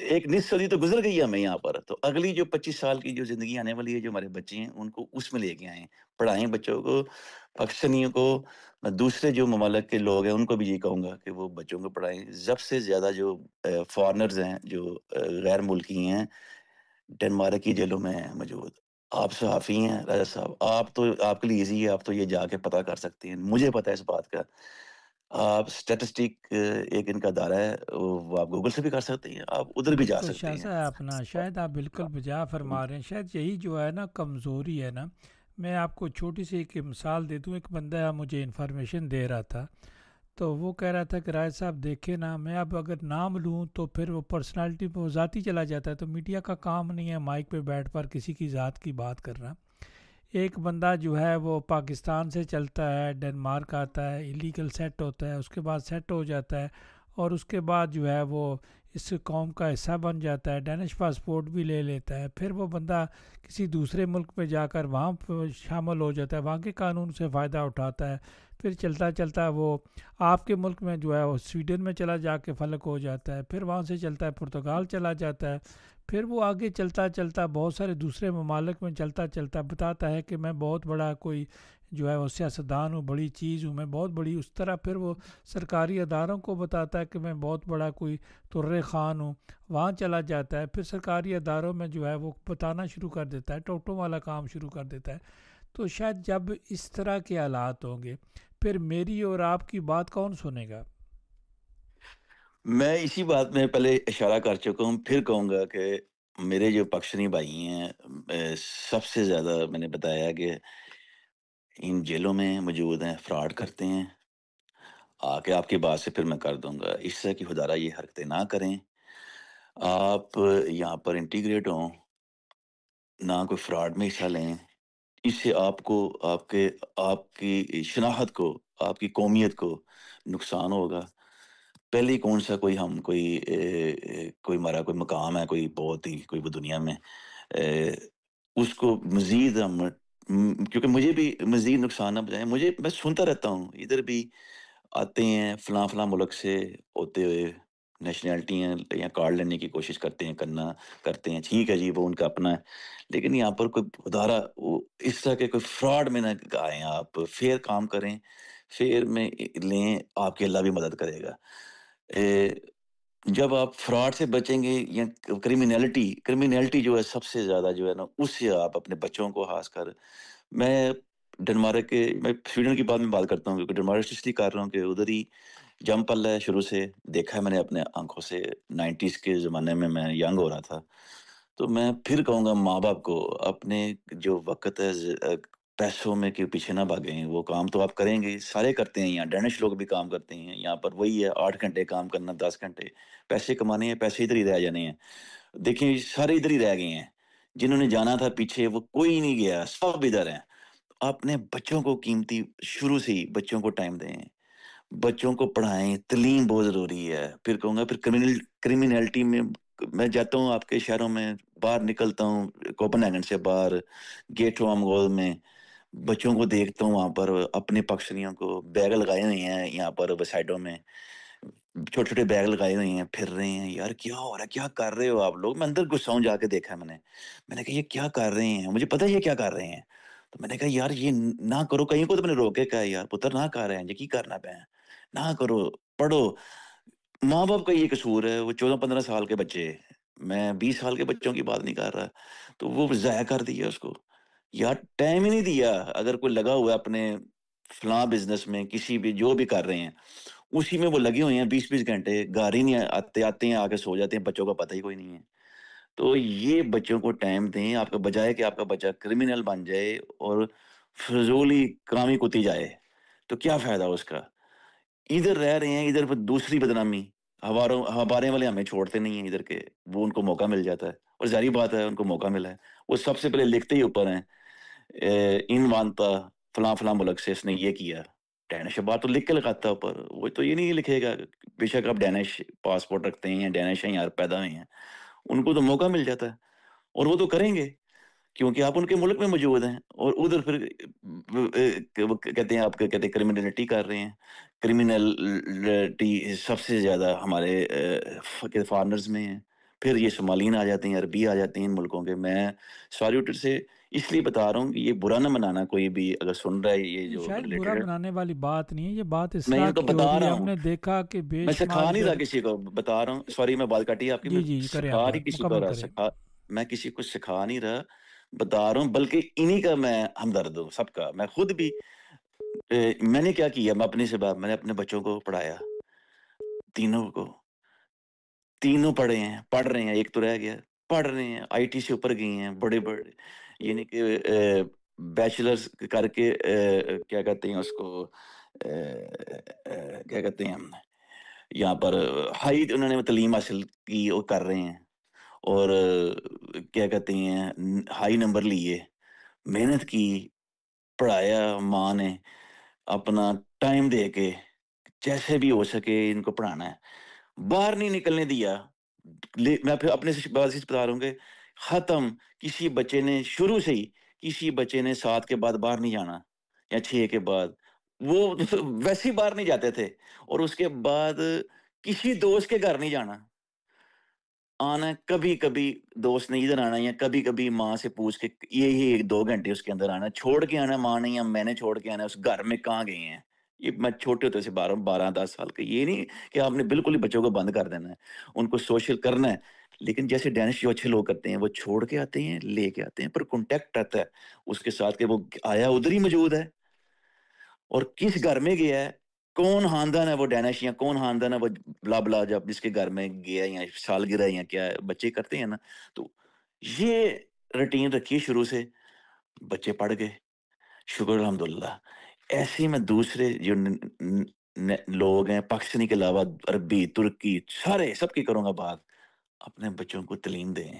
ایک نصف صدی تو گزر گئی ہے ہمیں یہاں پر، تو اگلی جو 25 سال کی جو زندگی آنے والی ہے، جو ہمارے بچے ہیں ان کو اس میں لے کے آئیں، پڑھائیں بچوں کو، پاکستانیوں کو۔ میں دوسرے جو ممالک کے لوگ ہیں ان کو بھی یہ کہوں گا کہ وہ بچوں کو پڑھائیں۔ سب سے زیادہ جو فارنرز ہیں، جو غیر ملکی ہیں، ڈنمارک کی جیلوں میں ہیں موجود۔ آپ صحافی ہیں راجہ صاحب، آپ تو آپ کے لیے ایزی ہے، آپ تو یہ جا کے پتہ کر سکتے ہیں، مجھے پتہ ہے اس بات کا۔ آپ اسٹیٹسٹک ایک ان کا ادارہ ہے، وہ آپ گوگل سے بھی کر سکتے ہیں، آپ ادھر بھی جا بالکل سکتے شاہ ہیں۔ صاحب، اپنا شاید آپ بالکل بجا فرما رہے ہیں، شاید یہی جو ہے نا کمزوری ہے نا۔ میں آپ کو چھوٹی سی ایک مثال دے دوں، ایک بندہ مجھے انفارمیشن دے رہا تھا، تو وہ کہہ رہا تھا کہ رائے صاحب دیکھیں نا، میں اب اگر نام لوں تو پھر وہ پرسنالٹی پہ وہ ذاتی چلا جاتا ہے، تو میڈیا کا کام نہیں ہے مائک پہ بیٹھ پر کسی کی ذات کی بات کرنا۔ ایک بندہ جو ہے وہ پاکستان سے چلتا ہے، ڈنمارک آتا ہے، ایلیگل سیٹ ہوتا ہے، اس کے بعد سیٹ ہو جاتا ہے، اور اس کے بعد جو ہے وہ اس قوم کا حصہ بن جاتا ہے، ڈینش پاسپورٹ بھی لے لیتا ہے، پھر وہ بندہ کسی دوسرے ملک پہ جا کر وہاں پہ شامل ہو جاتا ہے، وہاں کے قانون سے فائدہ اٹھاتا ہے، پھر چلتا چلتا وہ آپ کے ملک میں جو ہے وہ سویڈن میں چلا جا کے فلک ہو جاتا ہے، پھر وہاں سے چلتا ہے پرتگال چلا جاتا ہے، پھر وہ آگے چلتا چلتا بہت سارے دوسرے ممالک میں چلتا چلتا بتاتا ہے کہ میں بہت بڑا کوئی جو ہے وہ سیاستدان ہوں، بڑی چیز ہوں، میں بہت بڑی، اس طرح پھر وہ سرکاری اداروں کو بتاتا ہے کہ میں بہت بڑا کوئی ترے خان ہوں، وہاں چلا جاتا ہے، پھر سرکاری اداروں میں جو ہے وہ بتانا شروع کر دیتا ہے، ٹوٹوں والا کام شروع کر دیتا ہے۔ تو شاید جب اس طرح کے حالات ہوں گے، پھر میری اور آپ کی بات کون سنے گا؟ میں اسی بات میں پہلے اشارہ کر چکا ہوں، پھر کہوں گا کہ میرے جو پاکستانی بھائی ہیں، سب سے زیادہ میں نے بتایا کہ ان جیلوں میں موجود ہیں، فراڈ کرتے ہیں۔ آ کے آپ کی بات سے پھر میں کر دوں گا، اس طرح کی خدارہ یہ حرکتیں نہ کریں۔ آپ یہاں پر انٹیگریٹ ہوں، نہ کوئی فراڈ میں حصہ لیں، اس سے آپ کو آپ کی شناخت کو، آپ کی قومیت کو نقصان ہوگا۔ پہلے ہی کون سا کوئی ہم کوئی ہمارا کوئی مقام ہے، کوئی بہت ہی کوئی وہ دنیا میں، اس کو مزید ہم کیونکہ مجھے بھی مزید نقصان نہ بجائیں، میں سنتا رہتا ہوں ادھر بھی آتے ہیں فلاں فلاں ملک سے ہوتے ہوئے، نیشنلٹی ہیں یا کارڈ لینے کی کوشش کرتے ہیں، ٹھیک ہے جی، وہ ان کا اپنا ہے، لیکن یہاں پر کوئی ادارہ اس طرح کے کوئی فراڈ میں نہ آئیں، آپ فیئر کام کریں، فیئر میں لیں، آپ کی اللہ بھی مدد کرے گا۔ اے، جب آپ فراڈ سے بچیں گے یا کرمینلٹی جو ہے سب سے زیادہ جو ہے نا، اس سے آپ اپنے بچوں کو خاص کر، میں میں سویڈن کی بات کرتا ہوں، کیونکہ ڈنمارک سے اس لیے کر رہا ہوں کہ ادھر ہی جم پل ہے، شروع سے دیکھا ہے میں نے اپنے آنکھوں سے، 90s کے زمانے میں ینگ ہو رہا تھا۔ تو میں پھر کہوں گا ماں باپ کو، اپنے جو وقت ہے پیسوں میں کہ پیچھے نہ بھاگیں، وہ کام تو آپ کریں گے، سارے کرتے ہیں، یہاں ڈینش لوگ بھی کام کرتے ہیں، یہاں پر وہی ہے 8 گھنٹے کام کرنا، 10 گھنٹے پیسے کمانے ہیں، پیسے ادھر ہی رہ جانے ہیں۔ دیکھیں سارے ادھر ہی رہ گئے ہیں، جنہوں نے جانا تھا پیچھے وہ کوئی نہیں گیا، سب ادھر ہیں۔ اپنے بچوں کو قیمتی شروع سے ہی بچوں کو ٹائم دیں، بچوں کو پڑھائیں، تعلیم بہت ضروری ہے۔ پھر کہوں گا پھر کرمینلٹی میں جاتا ہوں آپ کے شہروں میں، باہر نکلتا ہوں کوپن ہیگن سے باہر، گیٹ آمگول میں بچوں کو دیکھتا ہوں، وہاں پر اپنے پاکستانیوں کو بیگ لگائے ہوئے ہیں، یہاں پر سائڈوں میں چھوٹے چھوٹے بیگ لگائے ہوئے ہیں، پھر رہے ہیں، یار کیا ہو رہا ہے، کیا کر رہے ہو آپ لوگ؟ میں اندر غصہ ہوں، جا کے دیکھا میں نے کہا یہ کیا کر رہے ہیں، مجھے پتا ہے یہ کیا کر رہے ہیں، تو میں نے کہا یار یہ نہ کرو، کہیں کو تو میں نے روکے کہا یار پتر نہ کر رہے ہیں، یہ کی کرنا پہ نہ کرو، پڑھو۔ ماں باپ کا یہ قصور ہے، وہ 14-15 سال کے بچے میں 20 سال کے بچوں کی بات نہیں کر رہا. تو وہ ضائع کر دیا اس کو. یار ٹائم ہی نہیں دیا. اگر کوئی لگا ہوا ہے اپنے فلاں بزنس میں، کسی بھی جو بھی کر رہے ہیں، اسی میں وہ لگے ہوئے ہیں 20 گھنٹے، گھر ہی نہیں آتے ہیں، آ کے سو جاتے ہیں، بچوں کا پتہ ہی کوئی نہیں ہے. تو یہ بچوں کو ٹائم دیں. آپ کا بجائے کہ آپ کا بچہ کرمنل بن جائے اور فضولی کامی کتی جائے، تو کیا فائدہ اس کا؟ ادھر رہ رہے ہیں، ادھر دوسری بدنامی. ہمارے والے ہمیں چھوڑتے نہیں ہیں ادھر کے. وہ ان کو موقع مل جاتا ہے، اور ظاہری بات ہے ان کو موقع ملا ہے. وہ سب سے پہلے لکھتے ہی اوپر ہیں ان وانتا فلاں فلاں ملک سے اس نے یہ کیا. ڈینش بات تو لکھ کے لگاتا ہے اوپر. وہ تو یہ نہیں لکھے گا بے شک آپ ڈینش پاسپورٹ رکھتے ہیں یا ڈینش ہیں یار پیدا ہوئے ہیں. ان کو تو موقع مل جاتا ہے، اور وہ تو کریں گے کیونکہ آپ ان کے ملک میں موجود ہیں. اور ادھر پھر کہتے ہیں آپ کہتے ہیں کرمنلٹی کر رہے ہیں. کرمنلٹی سب سے زیادہ ہمارے فارنرز میں ہیں. پھر یہ صومالین آ جاتے ہیں، عربی آ جاتے ہیں ان ملکوں کے. میں سوری سے اس لیے بتا رہا ہوں کہ یہ برا نہ منانا کوئی بھی اگر سن رہا ہے یہ جو شاید برا ریلیٹڈ ہے. بنانے والی بات نہیں ہے، یہ بات میں اصلاح ان کو کی ہو بتا رہی ہے. رہا ہم ہوں، نے دیکھا کہ بے میں شمار سکھا نہیں رہا ادھر. کسی کو، بتا رہا ہوں. سوری میں بات کاٹی آپ کی. میں جی کریں آپ سکھا بات نہیں کسی کو مکمل رہا کریں. میں کسی کو سکھا نہیں رہا، بتا رہا ہوں. بلکہ انہی کا میں ہمدرد ہوں سب کا. میں خود بھی میں نے کیا کیا، میں اپنی سے بات، میں نے اپنے بچوں کو پڑھایا، تینوں پڑھے ہیں، پڑھ رہے ہیں. ایک تو رہ گیا، پڑھ رہے ہیں. آئی ٹی سے اوپر گئی ہیں، بڑے بڑے یعنی کہ بیچلرز کر کے کیا کہتے ہیں اس کو، کیا کہتے ہیں یہاں پر ہائی انہوں نے تعلیم حاصل کی، وہ کر رہے ہیں. اور کیا کہتے ہیں ہائی نمبر لیے، محنت کی، پڑھایا. ماں نے اپنا ٹائم دے کے جیسے بھی ہو سکے ان کو پڑھانا ہے. باہر نہیں نکلنے دیا. میں پھر اپنے سے بات بتا رہا ہوں کہ ختم. کسی بچے نے شروع سے ہی، کسی بچے نے 7 کے بعد باہر نہیں جانا یا 6 کے بعد. وہ ویسے ہی باہر نہیں جاتے تھے. اور اس کے بعد کسی دوست کے گھر نہیں جانا. آنا کبھی کبھی دوست نے ادھر آنا، یا کبھی کبھی ماں سے پوچھ کے یہی 1-2 گھنٹے اس کے اندر آنا. چھوڑ کے آنا ماں نے یا میں نے چھوڑ کے آنا اس گھر میں کہاں گئے ہیں. یہ میں چھوٹے ہوتے سے 12-10 سال کے. یہ نہیں کہ آپ نے بالکل ہی بچوں کو بند کر دینا ہے، ان کو سوشل کرنا ہے. لیکن جیسے ڈینش جو اچھے لوگ کرتے ہیں، وہ چھوڑ کے آتے ہیں، لے کے آتے ہیں، پر کانٹیکٹ رہتا ہے اس کے ساتھ کہ وہ آیا ادھر ہی موجود ہے، اور کس گھر میں گیا ہے، کون خاندان ہے وہ ڈینش، یا کون خاندان ہے وہ بلا بلا جب جس کے گھر میں گیا یا سالگرہ یا کیا ہے بچے کرتے ہیں نا. تو یہ روٹین رکھیے شروع سے. بچے پڑھ گئے، شکر الحمدللہ. ایسے میں دوسرے جو لوگ ہیں پاکستانی کے علاوہ، عربی، ترکی، سارے سب کی کروں گا بات. اپنے بچوں کو تعلیم دیں.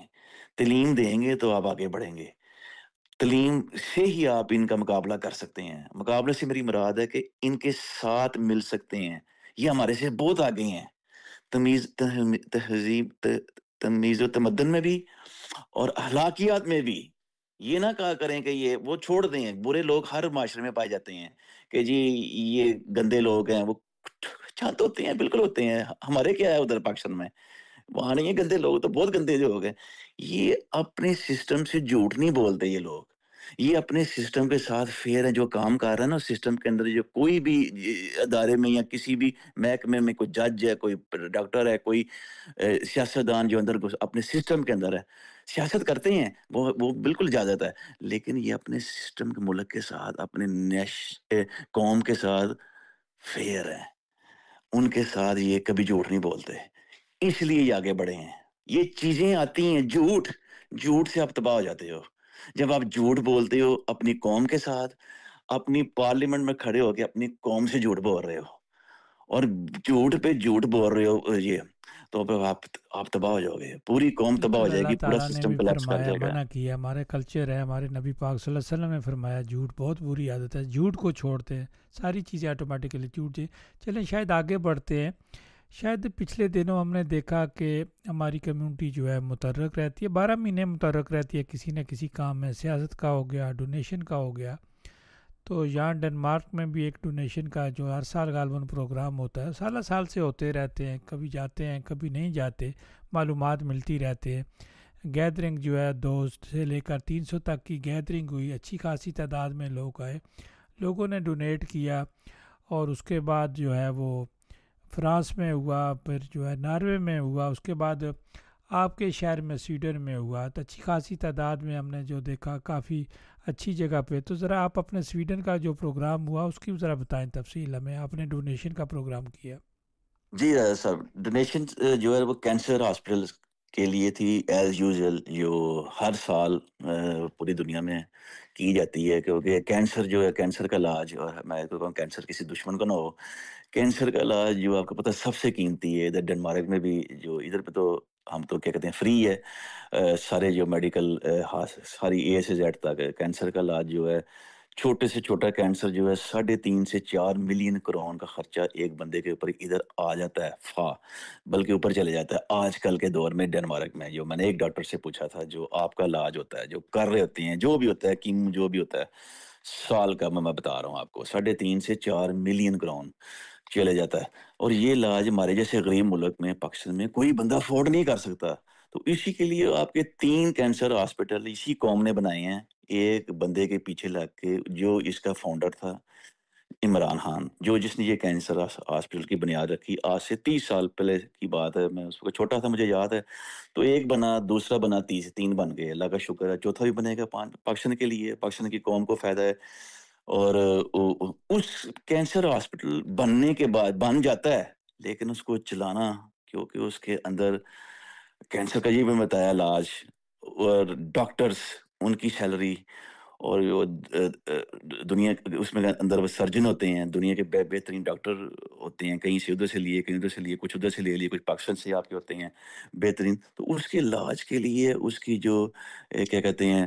تعلیم دیں گے تو آپ آگے بڑھیں گے. تعلیم سے ہی آپ ان کا مقابلہ کر سکتے ہیں. مقابلے سے میری مراد ہے کہ ان کے ساتھ مل سکتے ہیں. یہ ہمارے سے بہت آگے ہیں، تہذیب، تمیز و تمدن میں بھی، اور اخلاقیات میں بھی. یہ نہ کہا کریں کہ یہ وہ چھوڑ دیں. برے لوگ ہر معاشرے میں پائے جاتے ہیں کہ جی یہ گندے لوگ ہیں. وہ چاہتے ہوتے ہیں، بالکل ہوتے ہیں. ہمارے کیا ہے ادھر پاکستان میں، وہاں نہیں ہے گندے لوگ، تو بہت گندے لوگ ہیں. یہ اپنے سسٹم سے جھوٹ نہیں بولتے یہ لوگ. یہ اپنے سسٹم کے ساتھ فیئر ہے. جو کام کر رہا ہے نا سسٹم کے اندر، جو کوئی بھی ادارے میں یا کسی بھی محکمے میں، کوئی جج ہے، کوئی ڈاکٹر ہے، کوئی سیاستدان جو اندر اپنے سسٹم کے اندر ہے، سیاست کرتے ہیں، وہ بالکل اجازت ہے. لیکن یہ اپنے سسٹم کے ملک کے ساتھ، اپنے قوم کے ساتھ فیئر ہے. ان کے ساتھ یہ کبھی جھوٹ نہیں بولتے، اس لیے یہ آگے بڑھے ہیں. یہ چیزیں آتی ہیں، جھوٹ سے آپ تباہ ہو جاتے ہو. جب آپ جھوٹ بولتے ہو اپنی قوم کے ساتھ، اپنی پارلیمنٹ میں کھڑے ہو کے اپنی قوم سے جھوٹ بول رہے ہو، اور جھوٹ پہ جھوٹ بول رہے ہو، یہ تو پھر آپ تباہ ہو جاؤ گے. پوری قوم تباہ ہو بالکل جائے اللہ گی، پورا تعالیٰ نے سسٹم بھی کلیپس کر فرمایا، جائے گا. منع کیا. ہمارے کلچر ہے، ہمارے نبی پاک صلی اللہ علیہ وسلم نے فرمایا جھوٹ بہت بری عادت ہے. جھوٹ کو چھوڑتے ہیں ساری چیزیں آٹومیٹیکلی ٹوٹ جائیں. چلیں شاید آگے بڑھتے ہیں. شاید پچھلے دنوں ہم نے دیکھا کہ ہماری کمیونٹی جو ہے متحرک رہتی ہے، 12 مہینے متحرک رہتی ہے کسی نہ کسی کام میں. سیاست کا ہو گیا، ڈونیشن کا ہو گیا. تو یہاں ڈنمارک میں بھی ایک ڈونیشن کا جو ہر سال غالباً پروگرام ہوتا ہے، سالہ سال سے ہوتے رہتے ہیں. کبھی جاتے ہیں کبھی نہیں جاتے، معلومات ملتی رہتے ہیں. گیدرنگ جو ہے 200 سے لے کر 300 تک کی گیدرنگ ہوئی. اچھی خاصی تعداد میں لوگ آئے، لوگوں نے ڈونیٹ کیا. اور اس کے بعد جو ہے وہ فرانس میں ہوا، پھر جو ہے ناروے میں ہوا. اس کے بعد آپ کے شہر میں سویڈن میں ہوا تو اچھی خاصی تعداد میں ہم نے جو دیکھا کافی اچھی جگہ پہ. تو ذرا آپ اپنے سویڈن کا جو پروگرام ہوا اس کی ذرا بتائیں تفصیل ہمیں. آپ نے ڈونیشن کا پروگرام کیا. جی سر، ڈونیشن جو ہے وہ کینسر ہاسپٹل کے لیے تھی ایز یوزل، جو ہر سال پوری دنیا میں کی جاتی ہے، کیونکہ کینسر جو ہے، کینسر کا علاج، اور میں تو کہوں کینسر کسی دشمن کو نہ ہو، کینسر کا علاج جو آپ کو پتہ سب سے قیمتی ہے. ادھر ڈنمارک میں بھی، جو ادھر پہ تو ہم تو کیا کہتے ہیں فری ہے سارے جو میڈیکل ساری اے سے زیڈ تک. کینسر کا علاج جو ہے، چھوٹے سے چھوٹا کینسر جو ہے 3.5 سے 4 ملین کرون کا خرچہ ایک بندے کے اوپر ادھر آ جاتا ہے، بلکہ اوپر چلے جاتا ہے. آج کل کے دور میں ڈنمارک میں، جو میں نے ایک ڈاکٹر سے پوچھا تھا، جو آپ کا علاج ہوتا ہے، جو کر رہے ہوتے ہیں، جو بھی ہوتا ہے، کیمو جو بھی ہوتا ہے، سال کا میں بتا رہا ہوں آپ کو 3.5 سے 4 ملین کرون چلے جاتا ہے. اور یہ علاج ہمارے جیسے غریب ملک میں، پاکستان میں کوئی بندہ افورڈ نہیں کر سکتا. تو اسی کے لیے آپ کے 3 کینسر ہاسپٹل اسی قوم نے بنائے ہیں، ایک بندے کے پیچھے لگ کے. جو اس کا فاؤنڈر تھا عمران خان، جس نے یہ کینسر ہاسپٹل کی بنیاد رکھی، آج سے 30 سال پہلے کی بات ہے. میں اس وقت چھوٹا تھا، مجھے یاد ہے. تو ایک بنا، دوسرا بنا، 3 بن گئے. اللہ کا شکر ہے چوتھا بھی بنے گا. پاکستان کے لیے، پاکستان کی قوم کو فائدہ ہے. اور اس کینسر ہاسپٹل بننے کے بعد بن جاتا ہے، لیکن اس کو چلانا، کیونکہ اس کے اندر کینسر کا یہ بھی بتایا علاج، اور ڈاکٹرز، ان کی سیلری، اور دنیا اس میں اندر وہ سرجن ہوتے ہیں، دنیا کے بہترین ڈاکٹر ہوتے ہیں، کہیں سے ادھر سے لیے، کہیں ادھر سے لیے، کچھ ادھر سے لے لیے، کچھ پاکستان سے آپ کے ہوتے ہیں بہترین. تو اس کے علاج کے لیے اس کی جو کیا کہتے ہیں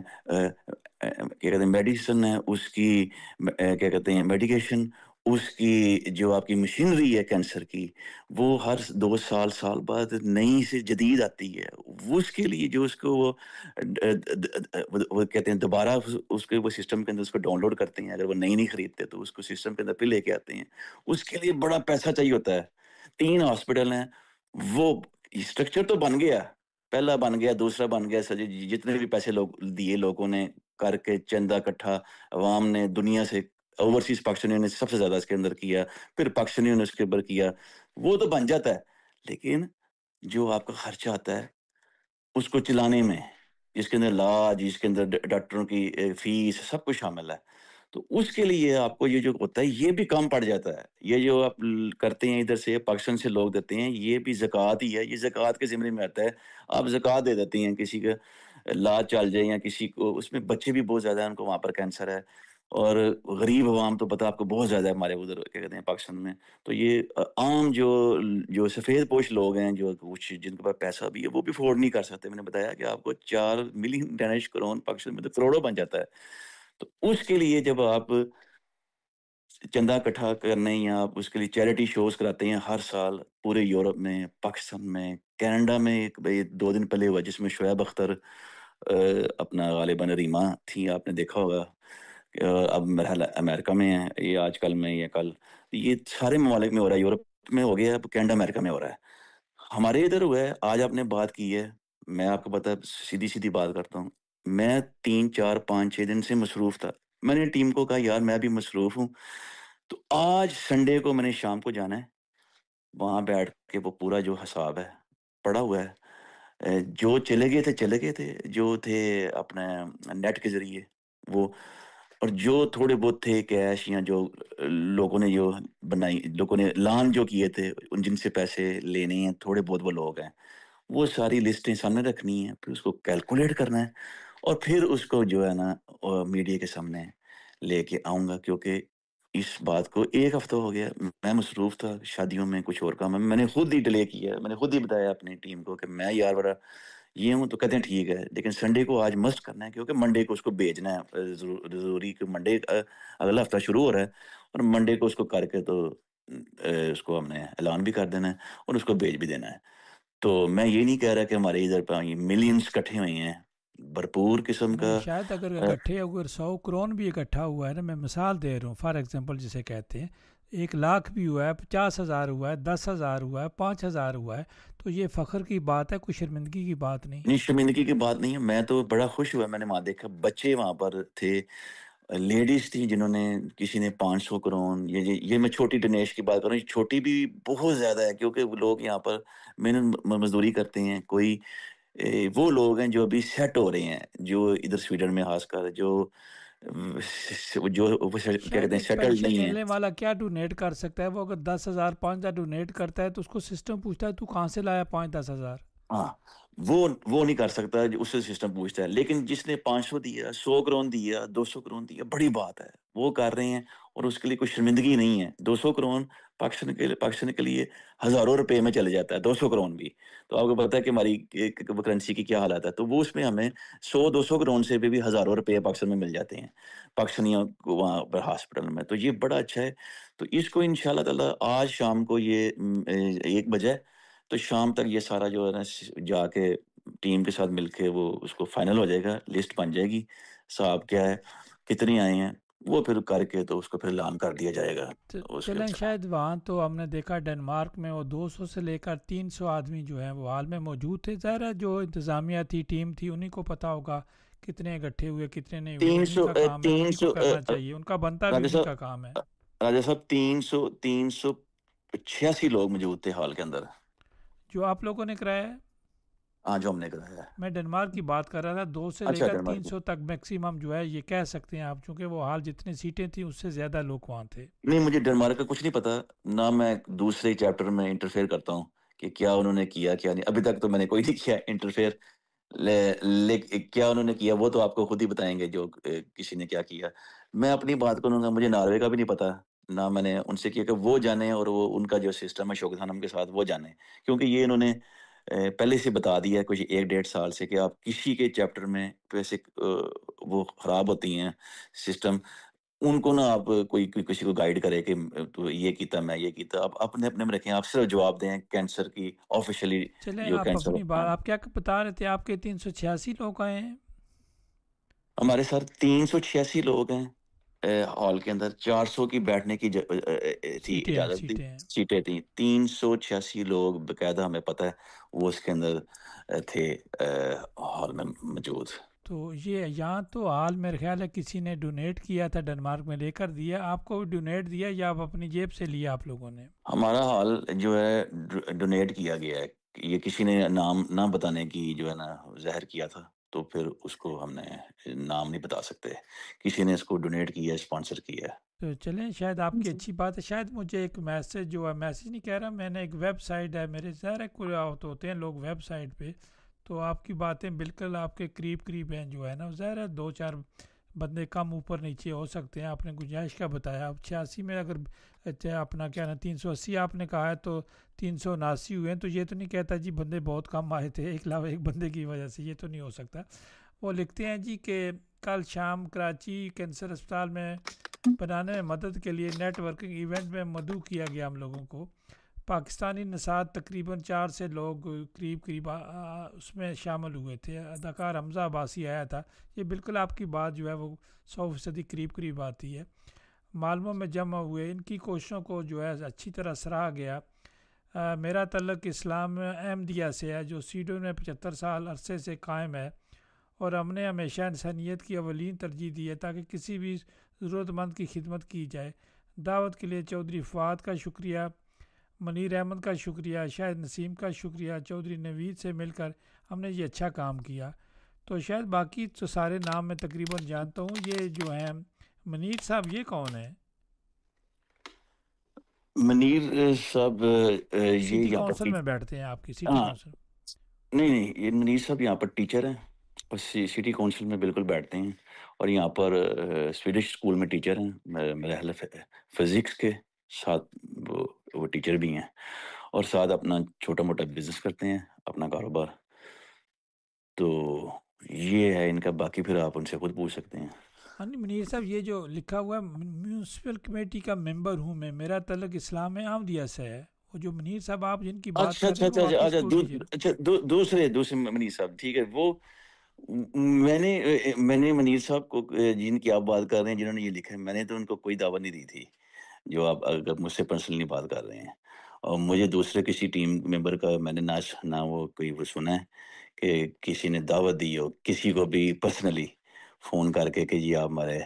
میڈیسن ہے، اس کی کیا کہتے ہیں میڈیکیشن، اس کی جو آپ کی مشینری ہے کینسر کی، وہ ہر 2 سال بعد نئی سے جدید آتی ہے. وہ اس کے لیے جو اس کو وہ کہتے ہیں دوبارہ اس کے وہ سسٹم کے اندر اس کو ڈاؤن لوڈ کرتے ہیں. اگر وہ نئی نہیں خریدتے تو اس کو سسٹم کے اندر پھر لے کے آتے ہیں. اس کے لیے بڑا پیسہ چاہیے ہوتا ہے. 3 ہاسپٹل ہیں. وہ اسٹرکچر تو بن گیا، پہلا بن گیا، دوسرا بن گیا. جتنے بھی پیسے دیے لوگوں نے کر کے، چندہ اکٹھا عوام نے، دنیا سے، اوورسیز پاکستانیوں نے سب سے زیادہ اس کے اندر کیا، پھر پاکستانیوں نے اس کے اوپر کیا. وہ تو بن جاتا ہے، لیکن جو آپ کا خرچہ آتا ہے اس کو چلانے میں، جس کے اندر علاج، جس کے اندر ڈاکٹروں کی فیس، سب کچھ شامل ہے. تو اس کے لیے آپ کو یہ جو ہوتا ہے یہ بھی کم پڑ جاتا ہے. یہ جو آپ کرتے ہیں ادھر سے پاکستان سے لوگ دیتے ہیں، یہ بھی زکوٰۃ ہی ہے. یہ زکوٰۃ کے ذمہ میں آتا ہے. آپ زکوٰۃ دے دیتے ہیں، کسی کا علاج چل جائے، یا کسی کو، اس میں بچے بھی بہت زیادہ ہیں، ان کو وہاں پر کینسر ہے، اور غریب عوام تو پتہ آپ کو بہت زیادہ ہے ہمارے ادھر کیا کہتے ہیں پاکستان میں. تو یہ عام جو سفید پوش لوگ ہیں، جو کچھ جن کے پاس پیسہ بھی ہے، وہ بھی افورڈ نہیں کر سکتے. میں نے بتایا کہ آپ کو 4 ملین ڈینش کرون پاکستان میں تو کروڑوں بن جاتا ہے. تو اس کے لیے جب آپ چندہ اکٹھا کرنے، یا آپ اس کے لیے چیریٹی شوز کراتے ہیں ہر سال، پورے یورپ میں، پاکستان میں، کینیڈا میں، ایک 2 دن پہلے ہوا جس میں شعیب اختر اپنا غالباً ریما تھی، آپ نے دیکھا ہوگا. اب میرا خیال ہے امریکہ میں ہے یہ آج کل میں، یا کل. یہ سارے ممالک میں ہو رہا ہے، یورپ میں ہو گیا، اب کینیڈا امریکہ میں ہو رہا ہے. ہمارے ادھر ہوا ہے. آج آپ نے بات کی ہے، میں آپ کو پتہ سیدھی بات کرتا ہوں. میں 3 4 5 6 دن سے مصروف تھا. میں نے ٹیم کو کہا یار میں بھی مصروف ہوں، تو آج سنڈے کو میں نے شام کو جانا ہے وہاں بیٹھ کے. وہ پورا جو حساب ہے پڑا ہوا ہے. جو چلے گئے تھے جو تھے اپنے نیٹ کے ذریعے وہ، اور جو تھوڑے بہت تھے کیش، یا جو لوگوں نے جو بنائی، لوگوں نے اعلان جو کیے تھے، ان جن سے پیسے لینے ہیں، تھوڑے بہت وہ لوگ ہیں، وہ ساری لسٹیں سامنے رکھنی ہیں، پھر اس کو کیلکولیٹ کرنا ہے، اور پھر اس کو جو ہے نا میڈیا کے سامنے لے کے آؤں گا. کیونکہ اس بات کو 1 ہفتہ ہو گیا، میں مصروف تھا شادیوں میں، کچھ اور کام. میں نے خود ہی ڈیلے کیا، میں نے خود ہی بتایا اپنی ٹیم کو کہ میں یار بڑا یہ ہوں. تو کہتے ہیں ٹھیک ہے، لیکن سنڈے کو آج مسٹ کرنا ہے، کیونکہ منڈے کو اس کو بھیجنا ہے ضروری. کہ منڈے اگلا ہفتہ شروع ہو رہا ہے، اور منڈے کو اس کو کر کے تو اس کو ہم نے اعلان بھی کر دینا ہے، اور اس کو بھیج بھی دینا ہے. تو میں یہ نہیں کہہ رہا کہ ہمارے ادھر پہ ملینز اکٹھے ہوئے ہیں، بھرپور قسم نہیں، کا. شاید اگر اکٹھے، اگر 100 کرون بھی اکٹھا ہوا ہے نا، میں مثال دے رہا ہوں، فار ایگزامپل جسے کہتے ہیں 1 لاکھ بھی ہوا ہے، 50,000 ہوا ہے، 10,000 ہوا ہے، 5,000 ہوا ہے، تو یہ فخر کی بات ہے، کوئی شرمندگی کی بات نہیں. نہیں، شرمندگی کی بات نہیں ہے. میں تو بڑا خوش ہوا، میں نے وہاں دیکھا بچے وہاں پر تھے، لیڈیز تھیں جنہوں نے، کسی نے 500 کرون. یہ میں چھوٹی ڈنیش کی بات کر رہا ہوں. چھوٹی بھی بہت زیادہ ہے، کیونکہ وہ لوگ یہاں پر محنت مزدوری کرتے ہیں. کوئی وہ لوگ ہیں جو ابھی سیٹ ہو رہے ہیں، جو ادھر سویڈن میں خاص کر جو کیا شاید کہتے ہیں ایک سیٹلڈ پینشن نہیں ہیں۔ ملنے والا کیا ڈونیٹ کر سکتا ہے؟ وہ اگر 10,000 5,000 ڈونیٹ کرتا ہے تو اس کو سسٹم پوچھتا ہے تو کہاں سے لایا 5-10 ہزار؟ ہاں، وہ نہیں کر سکتا، جو اس سے سسٹم پوچھتا ہے، لیکن جس نے 500 دیا، 100 کرون دیا، 200 کرون دیا، بڑی بات ہے، وہ کر رہے ہیں اور اس کے لیے کوئی شرمندگی نہیں ہے۔ 200 کرون پاکستان کے لیے ہزاروں روپے میں چلے جاتا ہے، 200 کرون بھی۔ تو آپ کو پتا ہے کہ ہماری کرنسی کی کیا حالات ہے، تو وہ اس میں ہمیں 100-200 کرون سے بھی ہزاروں روپے پاکستان میں مل جاتے ہیں پاکستانیوں کو وہاں پر ہاسپٹل میں۔ تو یہ بڑا اچھا ہے۔ تو اس کو انشاءاللہ تعالی آج شام کو یہ 1 بجے، تو شام تک یہ سارا جو ہے نا جا کے ٹیم کے ساتھ مل کے وہ اس کو فائنل ہو جائے گا، لسٹ بن جائے گی، صاحب کیا ہے، کتنی آئے ہیں، وہ پھر کر کے تو اس کو پھر اعلان کر دیا جائے گا اس کے۔ چلیں، شاید وہاں تو ہم نے دیکھا ڈنمارک میں وہ 200 سے لے کر 300 آدمی جو ہیں وہ حال میں موجود تھے۔ ظاہر ہے جو انتظامیہ تھی، ٹیم تھی، انہیں کو پتا ہوگا کتنے اکٹھے ہوئے کتنے نہیں ہوئے، تین انہیں سو کا کام ہے، تین انہیں کو سو کرنا چاہیے، ان کا بنتا بھی راجہ انہیں صاحب کا کام ہے۔ راجہ صاحب 386 لوگ موجود تھے ہال کے اندر۔ جو آپ لوگوں نے کرایا ہے؟ ہاں، جو ہم نے کرایا ہے۔ میں ڈنمارک کی بات کر رہا تھا، 2 سے لے اچھا، کر ڈنمارک میں 300 تک میکسیمم جو ہے یہ کہہ سکتے ہیں آپ، چونکہ وہ حال جتنے سیٹیں تھیں اس سے زیادہ لوگ وہاں تھے۔ نہیں، مجھے ڈنمارک کا کچھ نہیں پتا، نہ میں دوسرے چیپٹر میں انٹرفیئر کرتا ہوں کہ کیا انہوں نے کیا کیا نہیں، ابھی تک تو میں نے کوئی نہیں کیا انٹرفیئر، کیا انہوں نے کیا وہ تو آپ کو خود ہی بتائیں گے جو کسی نے کیا کیا۔ میں اپنی بات کروں گا، مجھے ناروے کا بھی نہیں پتا، نہ میں نے ان سے کیا کہ وہ جانے اور وہ ان کا جو سسٹم ہے شوکت خانم کے ساتھ وہ جانے، کیونکہ یہ انہوں نے پہلے سے بتا دیا ہے کچھ 1-1.5 سال سے کہ آپ کسی کے چیپٹر میں ویسے وہ خراب ہوتی ہیں سسٹم، ان کو نہ آپ کوئی کسی کو گائیڈ کرے کہ تو یہ کیتا میں یہ کیتا، آپ اپنے اپنے میں رکھیں، آپ صرف جواب دیں کینسر کی آفیشلی چلیں، جو آپ کینسر اپنی بات، آپ کیا بتا رہے تھے؟ آپ کے 386 لوگ آئے ہیں؟ ہمارے ساتھ 386 لوگ ہیں ہال کے اندر، 400 کی بیٹھنے کی تھی، اجازت تھی، سیٹیں ہیں۔ سیٹیں تھیں، 386 لوگ باقاعدہ ہمیں پتہ ہے وہ اس کے اندر تھے ہال میں موجود۔ تو یہ یہاں تو حال میرے خیال ہے کسی نے ڈونیٹ کیا تھا ڈنمارک میں، لے کر دیا آپ کو، ڈونیٹ دیا یا آپ اپنی جیب سے لیا آپ لوگوں نے؟ ہمارا ہال جو ہے ڈونیٹ کیا گیا ہے، یہ کسی نے نام نہ بتانے کی جو ہے نا ظاہر کیا تھا، تو پھر اس کو ہم نے نام نہیں بتا سکتے، کسی نے اس کو ڈونیٹ کیا ہے، اسپانسر کیا ہے۔ تو چلیں، شاید آپ کی اچھی بات ہے۔ شاید مجھے ایک میسج جو ہے، میسج نہیں کہہ رہا میں نے، ایک ویب سائٹ ہے میرے، ظاہر ہے کوئی ہوتے ہیں لوگ ویب سائٹ پہ، تو آپ کی باتیں بالکل آپ کے قریب قریب ہیں جو ہے نا، ظاہر ہے 2-4 بندے کم اوپر نیچے ہو سکتے ہیں، آپ نے گنجائش کا بتایا۔ اب 86 میں اگر اپنا کیا نا 380 آپ نے کہا ہے تو 379 ہوئے ہیں، تو یہ تو نہیں کہتا جی بندے بہت کم آئے تھے ایک علاوہ ایک بندے کی وجہ سے، یہ تو نہیں ہو سکتا۔ وہ لکھتے ہیں جی کہ کل شام کراچی کینسر اسپتال میں بنانے میں مدد کے لیے نیٹ ورکنگ ایونٹ میں مدعو کیا گیا ہم لوگوں کو۔ پاکستانی نژاد تقریباً 4 سے لوگ قریب اس میں شامل ہوئے تھے۔ اداکار حمزہ عباسی آیا تھا۔ یہ بالکل آپ کی بات جو ہے وہ 100% قریب آتی ہے۔ معلوموں میں جمع ہوئے، ان کی کوششوں کو جو ہے اچھی طرح سراہا گیا۔ میرا تعلق اسلام احمدیہ سے ہے جو سیڈون میں 75 سال عرصے سے قائم ہے، اور ہم نے ہمیشہ انسانیت کی اولین ترجیح دی ہے تاکہ کسی بھی ضرورت مند کی خدمت کی جائے۔ دعوت کے لیے چودھری فواد کا شکریہ، منیر احمد کا شکریہ، شاہد نسیم کا شکریہ، چودھری نوید سے مل کر ہم نے یہ اچھا کام کیا۔ تو شاید باقی تو سارے نام میں تقریباً جانتا ہوں۔ یہ جو ہیں منیر صاحب، یہ کون ہیں؟ منیر صاحب یہ سٹی یہاں پر کونسل میں بیٹھتے ہیں آپ کی سٹی ہاں، کونسل؟ نہیں، یہ منیر صاحب یہاں پر ٹیچر ہیں اور سٹی کونسل میں بالکل بیٹھتے ہیں، اور یہاں پر سویڈش اسکول میں ٹیچر ہیں، میرے خیال فزکس کے ساتھ وہ ٹیچر بھی ہیں، اور ساتھ اپنا چھوٹا موٹا بزنس کرتے ہیں، اپنا کاروبار۔ تو یہ ہے ان کا، باقی پھر آپ ان سے خود پوچھ سکتے ہیں۔ ہاں نہیں، منیر صاحب یہ جو لکھا ہوا ہے میونسپل کمیٹی کا ممبر ہوں میں، میرا تعلق اسلام احمدیہ سے ہے، وہ جو منیر صاحب آپ جن کی بات اچھا کر رہے اچھا ہیں وہ اچھا اچھا واقعی اچھا اسکول ٹیچر ہیں؟ اچھا دوسرے منیر صاحب، ٹھیک ہے، وہ میں نے منیر صاحب کو، جن کی آپ بات کر رہے ہیں جنہوں نے یہ لکھا ہے، میں نے تو ان کو کوئی دعوت نہیں دی تھی، جو آپ اگر مجھ سے پرسنلی بات کر رہے ہیں، اور مجھے دوسرے کسی ٹیم ممبر کا میں نے نہ وہ کوئی وہ سنا ہے کہ کسی نے دعوت دی ہو کسی کو بھی پرسنلی فون کر کے کہ جی آپ ہمارے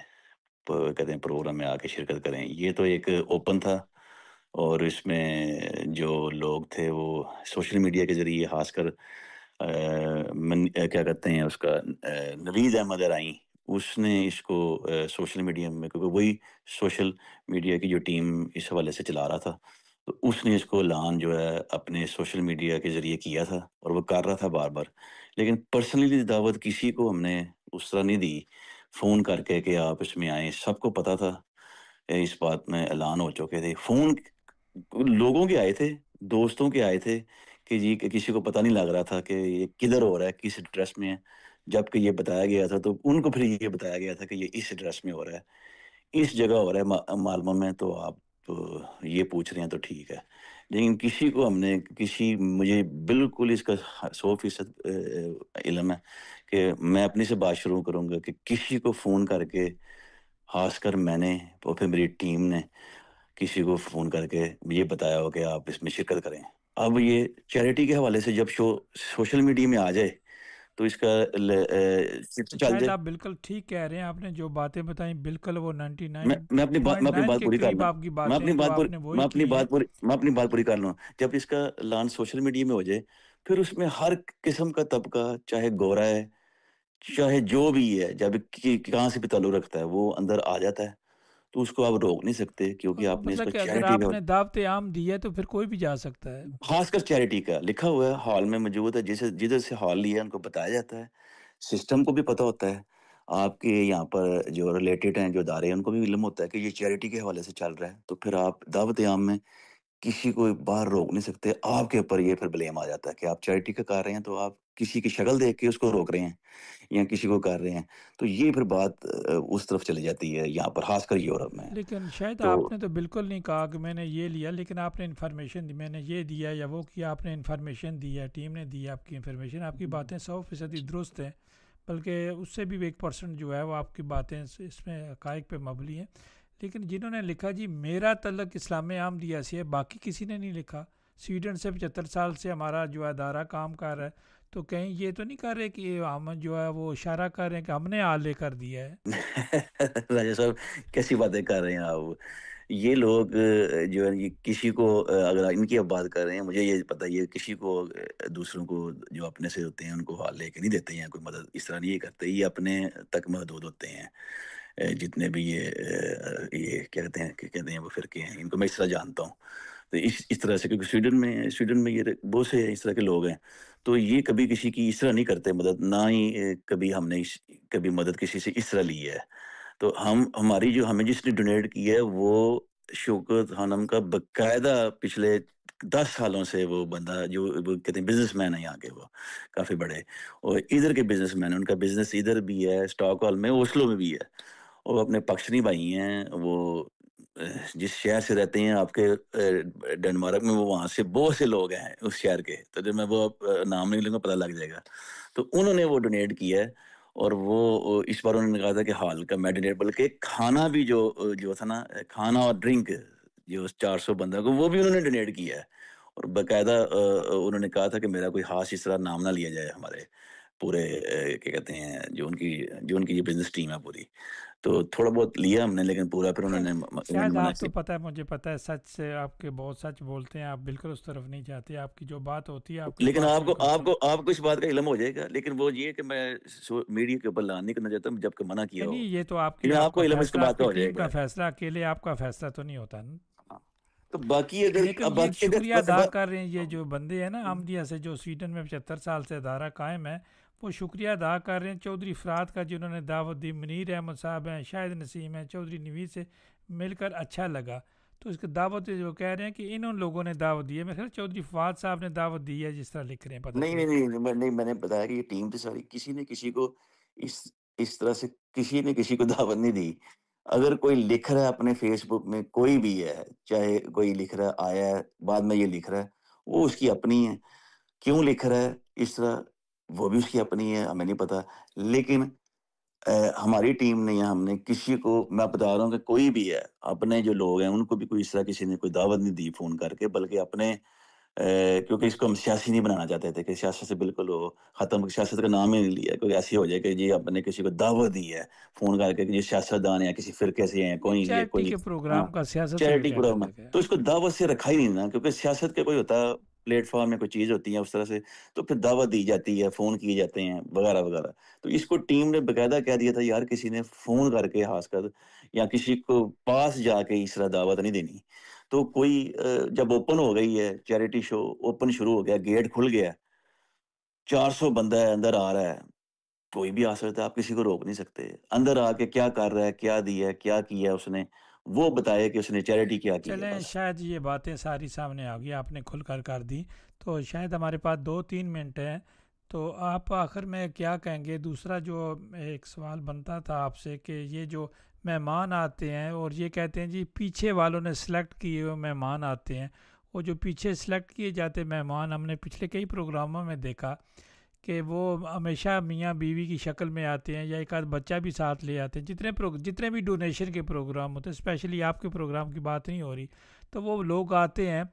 کہتے ہیں پروگرام میں آ کے شرکت کریں۔ یہ تو ایک اوپن تھا، اور اس میں جو لوگ تھے وہ سوشل میڈیا کے ذریعے خاص کر کیا کہتے ہیں اس کا نوید احمد ارائیں، اس نے اس کو سوشل میڈیا میں، کیونکہ وہی سوشل میڈیا کی جو ٹیم اس حوالے سے چلا رہا تھا، تو اس نے اس کو اعلان جو ہے اپنے سوشل میڈیا کے ذریعے کیا تھا، اور وہ کر رہا تھا بار بار، لیکن پرسنلی دعوت کسی کو ہم نے اس طرح نہیں دی فون کر کے کہ آپ اس میں آئیں. سب کو پتا تھا اس بات میں اعلان ہو چکے تھے. فون لوگوں کے آئے تھے، دوستوں کے آئے تھے کہ جی کہ کسی کو پتہ نہیں لگ رہا تھا کہ یہ کدھر ہو رہا ہے، کس ایڈریس میں ہے. جب کہ یہ بتایا گیا تھا تو ان کو پھر یہ بتایا گیا تھا کہ یہ اس ایڈریس میں ہو رہا ہے، اس جگہ ہو رہا ہے معلومہ میں. تو آپ یہ پوچھ رہے ہیں تو ٹھیک ہے، لیکن کسی کو ہم نے مجھے بالکل اس کا 100% علم ہے کہ میں اپنی سے بات شروع کروں گا کہ کسی کو فون کر کے، خاص کر میں نے اور پھر میری ٹیم نے کسی کو فون کر کے یہ بتایا ہو کہ آپ اس میں شرکت کریں. اب یہ چیریٹی کے حوالے سے جب سوشل میڈیا میں آ جائے تو اس کا چل شاید جائے. آپ بالکل ٹھیک کہہ رہے ہیں، آپ نے جو باتیں بتائیں بالکل وہ میں میں اپنی بات 99.9 پوری کر قریب لوں. آپ کی باتیں ہیں جو آپ نے وہی کی ہیں. میں اپنی بات پوری کر لوں. جب اس کا اعلان سوشل میڈیا میں ہو جائے، پھر اس میں ہر قسم کا طبقہ، چاہے گورا ہے چاہے جو بھی ہے، جب کہاں سے بھی تعلق رکھتا ہے، وہ اندر آ جاتا ہے. تو اس کو آپ روک نہیں سکتے، کیونکہ آپ نے اس مطلب کا کہ اگر چیریٹی آپ کا، نے دعوت عام دی ہے تو پھر کوئی بھی جا سکتا ہے. خاص کر چیریٹی کا لکھا ہوا ہے، ہال میں موجود ہے. جدھر سے ہال لیا ہے ان کو بتایا جاتا ہے، سسٹم کو بھی پتہ ہوتا ہے، آپ کے یہاں پر جو ریلیٹڈ ہیں، جو ادارے ہیں، ان کو بھی علم ہوتا ہے کہ یہ چیریٹی کے حوالے سے چل رہا ہے. تو پھر آپ دعوت عام میں کسی کو باہر روک نہیں سکتے. آپ کے اوپر یہ پھر بلیم آ جاتا ہے کہ آپ چیریٹی کا کر رہے ہیں، تو آپ کسی کی شکل دیکھ کے اس کو روک رہے ہیں یا کسی کو کر رہے ہیں. تو یہ پھر بات اس طرف چلی جاتی ہے یہاں پر، خاص کر یورپ میں. لیکن شاید تو آپ نے تو بالکل نہیں کہا کہ میں نے یہ لیا، لیکن آپ نے انفارمیشن دی، میں نے یہ دیا یا وہ کیا، آپ نے انفارمیشن دی ہے، ٹیم نے دی آپ کی انفارمیشن. آپ کی باتیں 100% درست ہیں، بلکہ اس سے بھی 1% جو ہے وہ آپ کی باتیں اس میں حقائق پہ مبنی ہیں. لیکن جنہوں نے لکھا جی میرا تعلق اسلام احمدیہ سے ہے، باقی کسی نے نہیں لکھا. سویڈن سے 75 سال سے ہمارا جو ہے ادارہ کام کر رہا ہے، تو کہیں یہ تو نہیں کر رہے کہ ہم جو ہے وہ اشارہ کر رہے ہیں کہ ہم نے حال لے کر دیا ہے. راجا صاحب کیسی باتیں کر رہے ہیں آپ؟ یہ لوگ جو ہے یہ کسی کو اگر ان کی اب بات کر رہے ہیں، مجھے یہ پتہ یہ کسی کو دوسروں کو جو اپنے سے ہوتے ہیں ان کو حال لے کے نہیں دیتے ہیں، کوئی مدد اس طرح نہیں کرتے. یہ اپنے تک محدود ہوتے ہیں. جتنے بھی یہ کہتے ہیں وہ فرقے ہیں، ان کو میں اس طرح جانتا ہوں. تو اس طرح سے، کیونکہ سویڈن میں یہ بہت سے اس طرح کے لوگ ہیں، تو یہ کبھی کسی کی اس طرح نہیں کرتے مدد. نہ ہی کبھی ہم نے کبھی مدد کسی سے اس طرح لی ہے. تو ہمیں جس نے ڈونیٹ کی ہے وہ شوکت خانم کا باقاعدہ پچھلے 10 سالوں سے وہ بندہ جو وہ کہتے ہیں بزنس مین ہے یہاں کے، وہ کافی بڑے، اور ادھر کے بزنس مین ہیں. ان کا بزنس ادھر بھی ہے، اسٹاک ہال میں، اوسلو میں بھی ہے. اور اپنے پکشنی بھائی ہیں، وہ جس شہر سے رہتے ہیں آپ کے ڈنمارک میں، وہ وہاں سے بہت سے لوگ ہیں اس شہر کے. تو جب میں وہ نام نہیں لوں گا پتہ لگ جائے گا. تو انہوں نے وہ ڈونیٹ کیا ہے، اور وہ اس بار انہوں نے کہا تھا کہ ہال کا میں ڈونیٹ، بلکہ کھانا بھی جو تھا نا، کھانا اور ڈرنک جو 400 بندہ کو، وہ بھی انہوں نے ڈونیٹ کیا ہے. اور باقاعدہ انہوں نے کہا تھا کہ میرا کوئی خاص اس طرح نام نہ لیا جائے ہمارے پورے کیا کہتے ہیں جو ان کی یہ بزنس ٹیم ہے پوری. تو تھوڑا بہت لیا ہم نے، لیکن پورا پھر انہوں نے شاید منع آپ تو کیا. پتہ ہے، مجھے پتہ ہے سچ سے آپ کے بہت سچ بولتے ہیں، آپ بالکل اس طرف نہیں جاتے، آپ کی جو بات ہوتی ہے آپ کے لیکن پاس آپ وہی کو آپ کرتے ہیں. کو آپ کو اس بات کا علم ہو جائے گا، لیکن وہ یہ کہ میں میڈیا کے اوپر لان نہیں کرنا چاہتا جب کہ منع کیا نہیں ہو. نہیں، یہ تو آپ کی، لیکن آپ آپ کو کا علم اس کے فیصلہ، آپ بات کا کی ہو جائے ٹیم کا گا. فیصلہ، اکیلے آپ کا فیصلہ تو نہیں ہوتا نا. تو باقی لیکن یہ شکریہ ادا کر رہے ہیں یہ جو اگر بندے ہیں نا احمدیہ سے، جو سویڈن میں 75 سال سے ادارہ قائم ہے، وہ شکریہ ادا کر رہے ہیں چودھری فرات کا، جنہوں نے دعوت دی. منیر احمد صاحب ہیں، شاہد نسیم ہیں، چودھری نوید سے مل کر اچھا لگا. تو اس کی دعوت جو کہہ رہے ہیں کہ ان لوگوں نے دعوت دی ہے، میرے خیال چودھری فواد صاحب نے دعوت دی ہے، جس طرح لکھ رہے ہیں، پتہ نہیں چلا. نہیں نہیں میں نے بتایا کہ یہ ٹیم تھی ساری، کسی نے کسی کو اس طرح سے کسی نے کسی کو دعوت نہیں دی. اگر کوئی لکھ رہا ہے اپنے فیس بک میں، کوئی بھی ہے، چاہے کوئی لکھ رہا ہے آیا ہے بعد میں یہ لکھ رہا ہے، وہ اس کی اپنی ہے. کیوں لکھ رہا ہے اس طرح وہ بھی اس کی اپنی ہے، ہمیں نہیں پتا. لیکن ہماری ٹیم نے یا ہم نے کسی کو، میں بتا رہا ہوں کہ کوئی بھی ہے، اپنے جو لوگ ہیں ان کو بھی کوئی اس طرح کسی نے کوئی دعوت نہیں دی فون کر کے، بلکہ اپنے کیونکہ اس کو ہم سیاسی نہیں بنانا چاہتے تھے کہ سیاست سے بالکل وہ ختم، سیاست کا نام ہی نہیں لیا. کوئی ایسی ہو جائے کہ جی آپ نے کسی کو دعوت دی ہے فون کر کے کہ یہ سیاستدان ہے، کسی فرقے سے ہیں، نہیں، کوئی یہ چیریٹی کوئی کے ہاں پروگرام کا سیاست سے بھی چیریٹی کیا پروگرام ہے، تعلق ہے؟ تو اس کو دعوت سے رکھا ہی نہیں نا، کیونکہ سیاست کا کوئی ہوتا پلیٹ فارم میں کوئی چیز ہوتی ہے اس طرح سے، تو پھر دعوت دی جاتی ہے، فون کیے جاتے ہیں وغیرہ وغیرہ۔ تو اس کو ٹیم نے باقاعدہ کہہ دیا تھا یار کسی نے فون کر کے خاص کر یا کسی کو پاس جا کے اس طرح دعوت نہیں دینی۔ تو کوئی جب اوپن ہو گئی ہے چیریٹی شو، اوپن شروع ہو گیا، گیٹ کھل گیا، 400 بندہ ہے اندر آ رہا ہے، کوئی بھی آ سکتا ہے، آپ کسی کو روک نہیں سکتے۔ اندر آ کے کیا کر رہا ہے، کیا دیا ہے، کیا کیا اس نے، وہ بتائے کہ اس نے چیریٹی کیا کی ہے چلیں بس۔ شاید یہ باتیں ساری سامنے آ گئی، آپ نے کھل کر دی، تو شاید ہمارے پاس 2-3 منٹ ہیں، تو آپ آخر میں کیا کہیں گے؟ دوسرا جو ایک سوال بنتا تھا آپ سے کہ یہ جو مہمان آتے ہیں اور یہ کہتے ہیں جی پیچھے والوں نے سلیکٹ کیے ہوئے مہمان آتے ہیں، وہ جو پیچھے سلیکٹ کیے جاتے مہمان ہم نے پچھلے کئی پروگراموں میں دیکھا کہ وہ ہمیشہ میاں بیوی کی شکل میں آتے ہیں یا ایک آدھ بچہ بھی ساتھ لے آتے ہیں، جتنے بھی ڈونیشن کے پروگرام ہوتے ہیں، اسپیشلی آپ کے پروگرام کی بات نہیں ہو رہی، تو وہ لوگ آتے ہیں،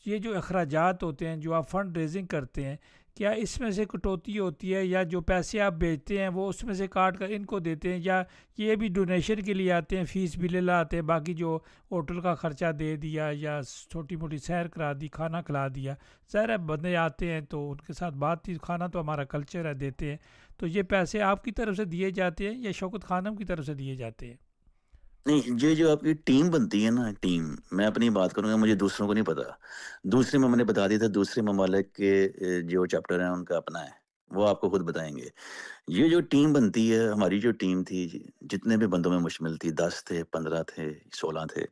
یہ جو اخراجات ہوتے ہیں جو آپ فنڈ ریزنگ کرتے ہیں، کیا اس میں سے کٹوتی ہوتی ہے یا جو پیسے آپ بیچتے ہیں وہ اس میں سے کاٹ کر ان کو دیتے ہیں، یا یہ بھی ڈونیشن کے لیے آتے ہیں، فیس بھی لے لاتے ہیں، باقی جو ہوٹل کا خرچہ دے دیا یا چھوٹی موٹی سیر کرا دی، کھانا کھلا دیا؟ ظاہر ہے بندے آتے ہیں تو ان کے ساتھ بات چیت، کھانا تو ہمارا کلچر ہے، دیتے ہیں، تو یہ پیسے آپ کی طرف سے دیے جاتے ہیں یا شوکت خانم کی طرف سے دیے جاتے ہیں؟ نہیں، یہ جو آپ کی ٹیم بنتی ہے نا، ٹیم، میں اپنی بات کروں گا، مجھے دوسروں کو نہیں پتا، دوسرے میں نے بتا دیا تھا، دوسرے ممالک کے جو چیپٹر ہیں ان کا اپنا ہے، وہ آپ کو خود بتائیں گے۔ یہ جو ٹیم بنتی ہے، ہماری جو ٹیم تھی جتنے بھی بندوں میں مشتمل تھی، 10 تھے، 15 تھے، 16 تھے،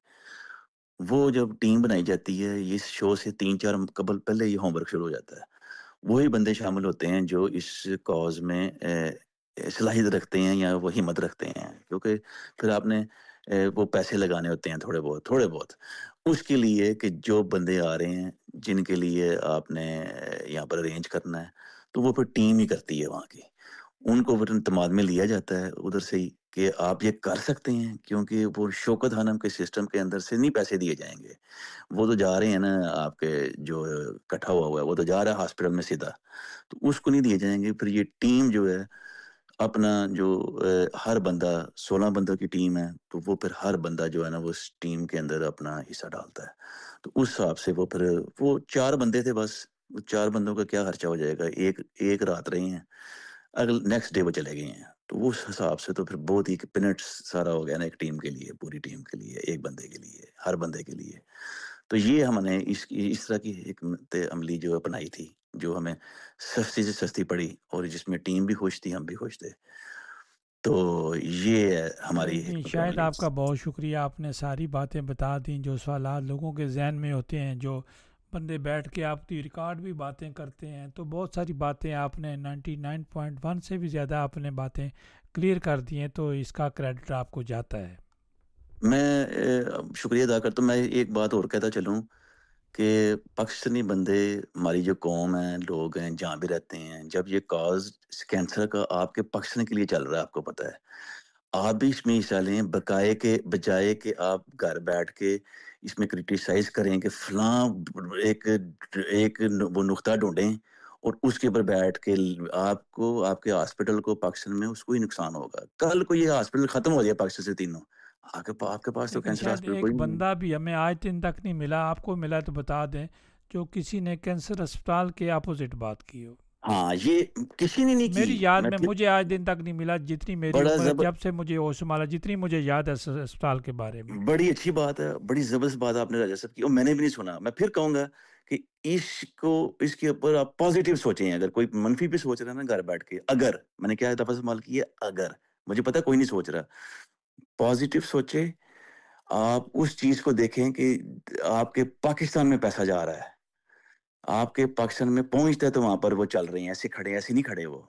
وہ جب ٹیم بنائی جاتی ہے اس شو سے 3-4 قبل پہلے یہ ہوم ورک شروع ہو جاتا ہے۔ وہی بندے شامل ہوتے ہیں جو اس کاز میں صلاحیت رکھتے ہیں یا وہ ہمت رکھتے ہیں، کیونکہ پھر آپ نے وہ پیسے لگانے ہوتے ہیں تھوڑے بہت اس کے لیے کہ جو بندے آ رہے ہیں جن کے لیے آپ نے یہاں پر ارینج کرنا ہے، تو وہ پھر ٹیم ہی کرتی ہے وہاں کی، ان کو پھر اعتماد میں لیا جاتا ہے ادھر سے ہی کہ آپ یہ کر سکتے ہیں، کیونکہ وہ شوکت خانم کے سسٹم کے اندر سے نہیں پیسے دیے جائیں گے، وہ تو جا رہے ہیں نا، آپ کے جو اکٹھا ہوا ہے وہ تو جا رہا ہے ہاسپٹل میں سیدھا، تو اس کو نہیں دیے جائیں گے۔ پھر یہ ٹیم جو ہے اپنا جو ہر بندہ 16 بندوں کی ٹیم ہے، تو وہ پھر ہر بندہ جو ہے نا وہ اس ٹیم کے اندر اپنا حصہ ڈالتا ہے، تو اس حساب سے وہ پھر وہ 4 بندے تھے بس، وہ 4 بندوں کا کیا خرچہ ہو جائے گا، ایک رات رہے ہیں، اگل نیکسٹ ڈے وہ چلے گئے ہیں، تو اس حساب سے تو پھر بہت ہی پنٹس سارا ہو گیا نا ایک ٹیم کے لیے، پوری ٹیم کے لیے، ایک بندے کے لیے، ہر بندے کے لیے۔ تو یہ ہم نے اس طرح کی حکمت عملی جو اپنائی تھی، جو ہمیں سستی سے سستی پڑی اور جس میں ٹیم بھی خوش تھی، ہم بھی خوش تھے، تو یہ ہے چلیں ہماری جی، حکمت شاہد عملی۔ آپ کا بہت شکریہ، آپ نے ساری باتیں بتا دیں جو سوالات لوگوں کے ذہن میں ہوتے ہیں، جو بندے بیٹھ کے آپ کی ریکارڈ بھی باتیں کرتے ہیں، تو بہت ساری باتیں آپ نے 99.1 سے بھی زیادہ آپ نے باتیں کلیئر کر دی ہیں، تو اس کا کریڈٹ آپ کو جاتا ہے۔ میں شکریہ ادا کرتا ہوں۔ میں ایک بات اور کہتا چلوں کہ پاکستانی بندے، ہماری جو قوم ہے، لوگ ہیں جہاں بھی رہتے ہیں، جب یہ کاز کینسر کا آپ کے پاکستان کے لیے چل رہا ہے، آپ کو پتہ ہے، آپ بھی اس میں حصہ لیں، بجائے کہ آپ گھر بیٹھ کے اس میں کرٹیسائز کریں کہ فلاں ایک وہ نقطہ ڈھونڈیں اور اس کے اوپر بیٹھ کے آپ کو، آپ کے ہاسپٹل کو پاکستان میں اس کو ہی نقصان ہوگا۔ کل کو یہ ہاسپٹل ختم ہو جائے پاکستان سے تینوں، آپ کے پاس تو لیکن کینسر شاید ہاسپٹل ایک کوئی نہیں ہے۔ بندہ بھی ہمیں آج دن تک نہیں ملا، آپ کو ملا تو بتا دیں، جو کسی نے کینسر اسپتال کے اپوزٹ بات کی ہو۔ ہاں، یہ کسی نے نہیں میری کی، یاد میں میں پھر مجھے آج دن تک نہیں ملا، جتنی میری بڑا عمر ہے زبر جب سے مجھے ہوش سنبھالا، جتنی مجھے یاد ہے اسپتال کے بارے میں۔ بڑی اچھی بات ہے، بڑی زبردست بات آپ نے راجا صاحب کی، اور میں نے بھی نہیں سنا۔ میں پھر کہوں گا کہ اس کے اوپر آپ پازیٹیو سوچیں، اگر کوئی منفی بھی سوچ رہا ہے نا گھر بیٹھ کے، اگر میں نے کیا لفظ استعمال کی ہے، اگر، مجھے پتا کوئی نہیں سوچ رہا، پازیٹیو سوچے، آپ اس چیز کو دیکھیں کہ آپ کے پاکستان میں پیسہ جا رہا ہے، آپ کے پاکستان میں پہنچتا ہے تو وہاں پر وہ چل رہے ہیں، ایسے کھڑے ہیں، ایسے نہیں کھڑے، وہ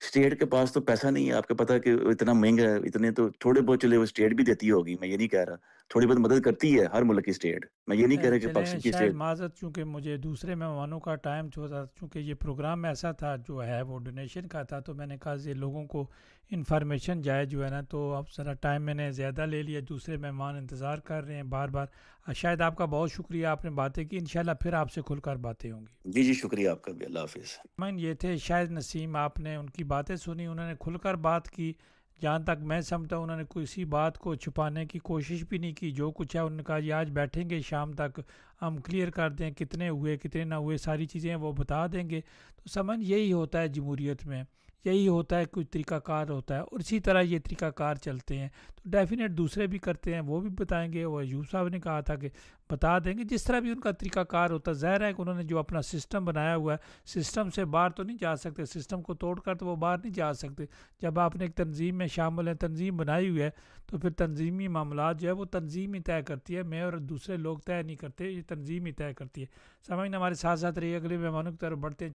اسٹیٹ کے پاس تو پیسہ نہیں ہے، آپ کو پتا ہے کہ اتنا مہنگا ہے، اتنے تو تھوڑے بہت چلے وہ اسٹیٹ بھی دیتی ہوگی، میں یہ نہیں کہہ رہا، تھوڑی بہت مدد کرتی ہے ہر ملک کی اسٹیٹ، میں یہ نہیں کہہ رہا کہ چلیں پاکستان کی شاید اسٹیٹ۔ معذرت، چونکہ مجھے دوسرے مہمانوں کا ٹائم چھوڑا، چونکہ یہ پروگرام ایسا تھا جو ہے وہ ڈونیشن کا تھا، تو میں نے کہا یہ لوگوں کو انفارمیشن جائے جو ہے نا، تو اب ذرا ٹائم میں نے زیادہ لے لیا، دوسرے مہمان انتظار کر رہے ہیں بار بار۔ شاید آپ کا بہت شکریہ، آپ نے باتیں کی، انشاءاللہ پھر آپ سے کھل کر باتیں ہوں گی۔ جی شکریہ آپ کا بھی، اللہ حافظ۔ یہ تھے شاہد نسیم، آپ نے ان کی باتیں سنی، انہوں نے کھل کر بات کی، جہاں تک میں سمجھتا ہوں انہوں نے کسی بات کو چھپانے کی کوشش بھی نہیں کی. جو کچھ ہے انہوں نے کہا جی آج بیٹھیں گے شام تک ہم کلیئر کر دیں کتنے ہوئے کتنے نہ ہوئے, ساری چیزیں وہ بتا دیں گے. تو سمجھ یہی ہوتا ہے جمہوریت میں, یہی ہوتا ہے, کوئی طریقہ کار ہوتا ہے, اور اسی طرح یہ طریقہ کار چلتے ہیں. تو ڈیفینیٹ دوسرے بھی کرتے ہیں, وہ بھی بتائیں گے. وہ ایوب صاحب نے کہا تھا کہ بتا دیں گے جس طرح بھی ان کا طریقہ کار ہوتا ہے. ظاہر ہے کہ انہوں نے جو اپنا سسٹم بنایا ہوا ہے, سسٹم سے باہر تو نہیں جا سکتے, سسٹم کو توڑ کر تو وہ باہر نہیں جا سکتے. جب آپ نے ایک تنظیم میں شامل ہیں, تنظیم بنائی ہوئی ہے, تو پھر تنظیمی معاملات جو ہے وہ تنظیم ہی طے کرتی ہے, میں اور دوسرے لوگ طے نہیں کرتے, یہ تنظیم ہی طے کرتی ہے. سمجھنا ہمارے ساتھ ساتھ رہیے, اگلے مہمانوں کی طرف بڑھتے ہیں.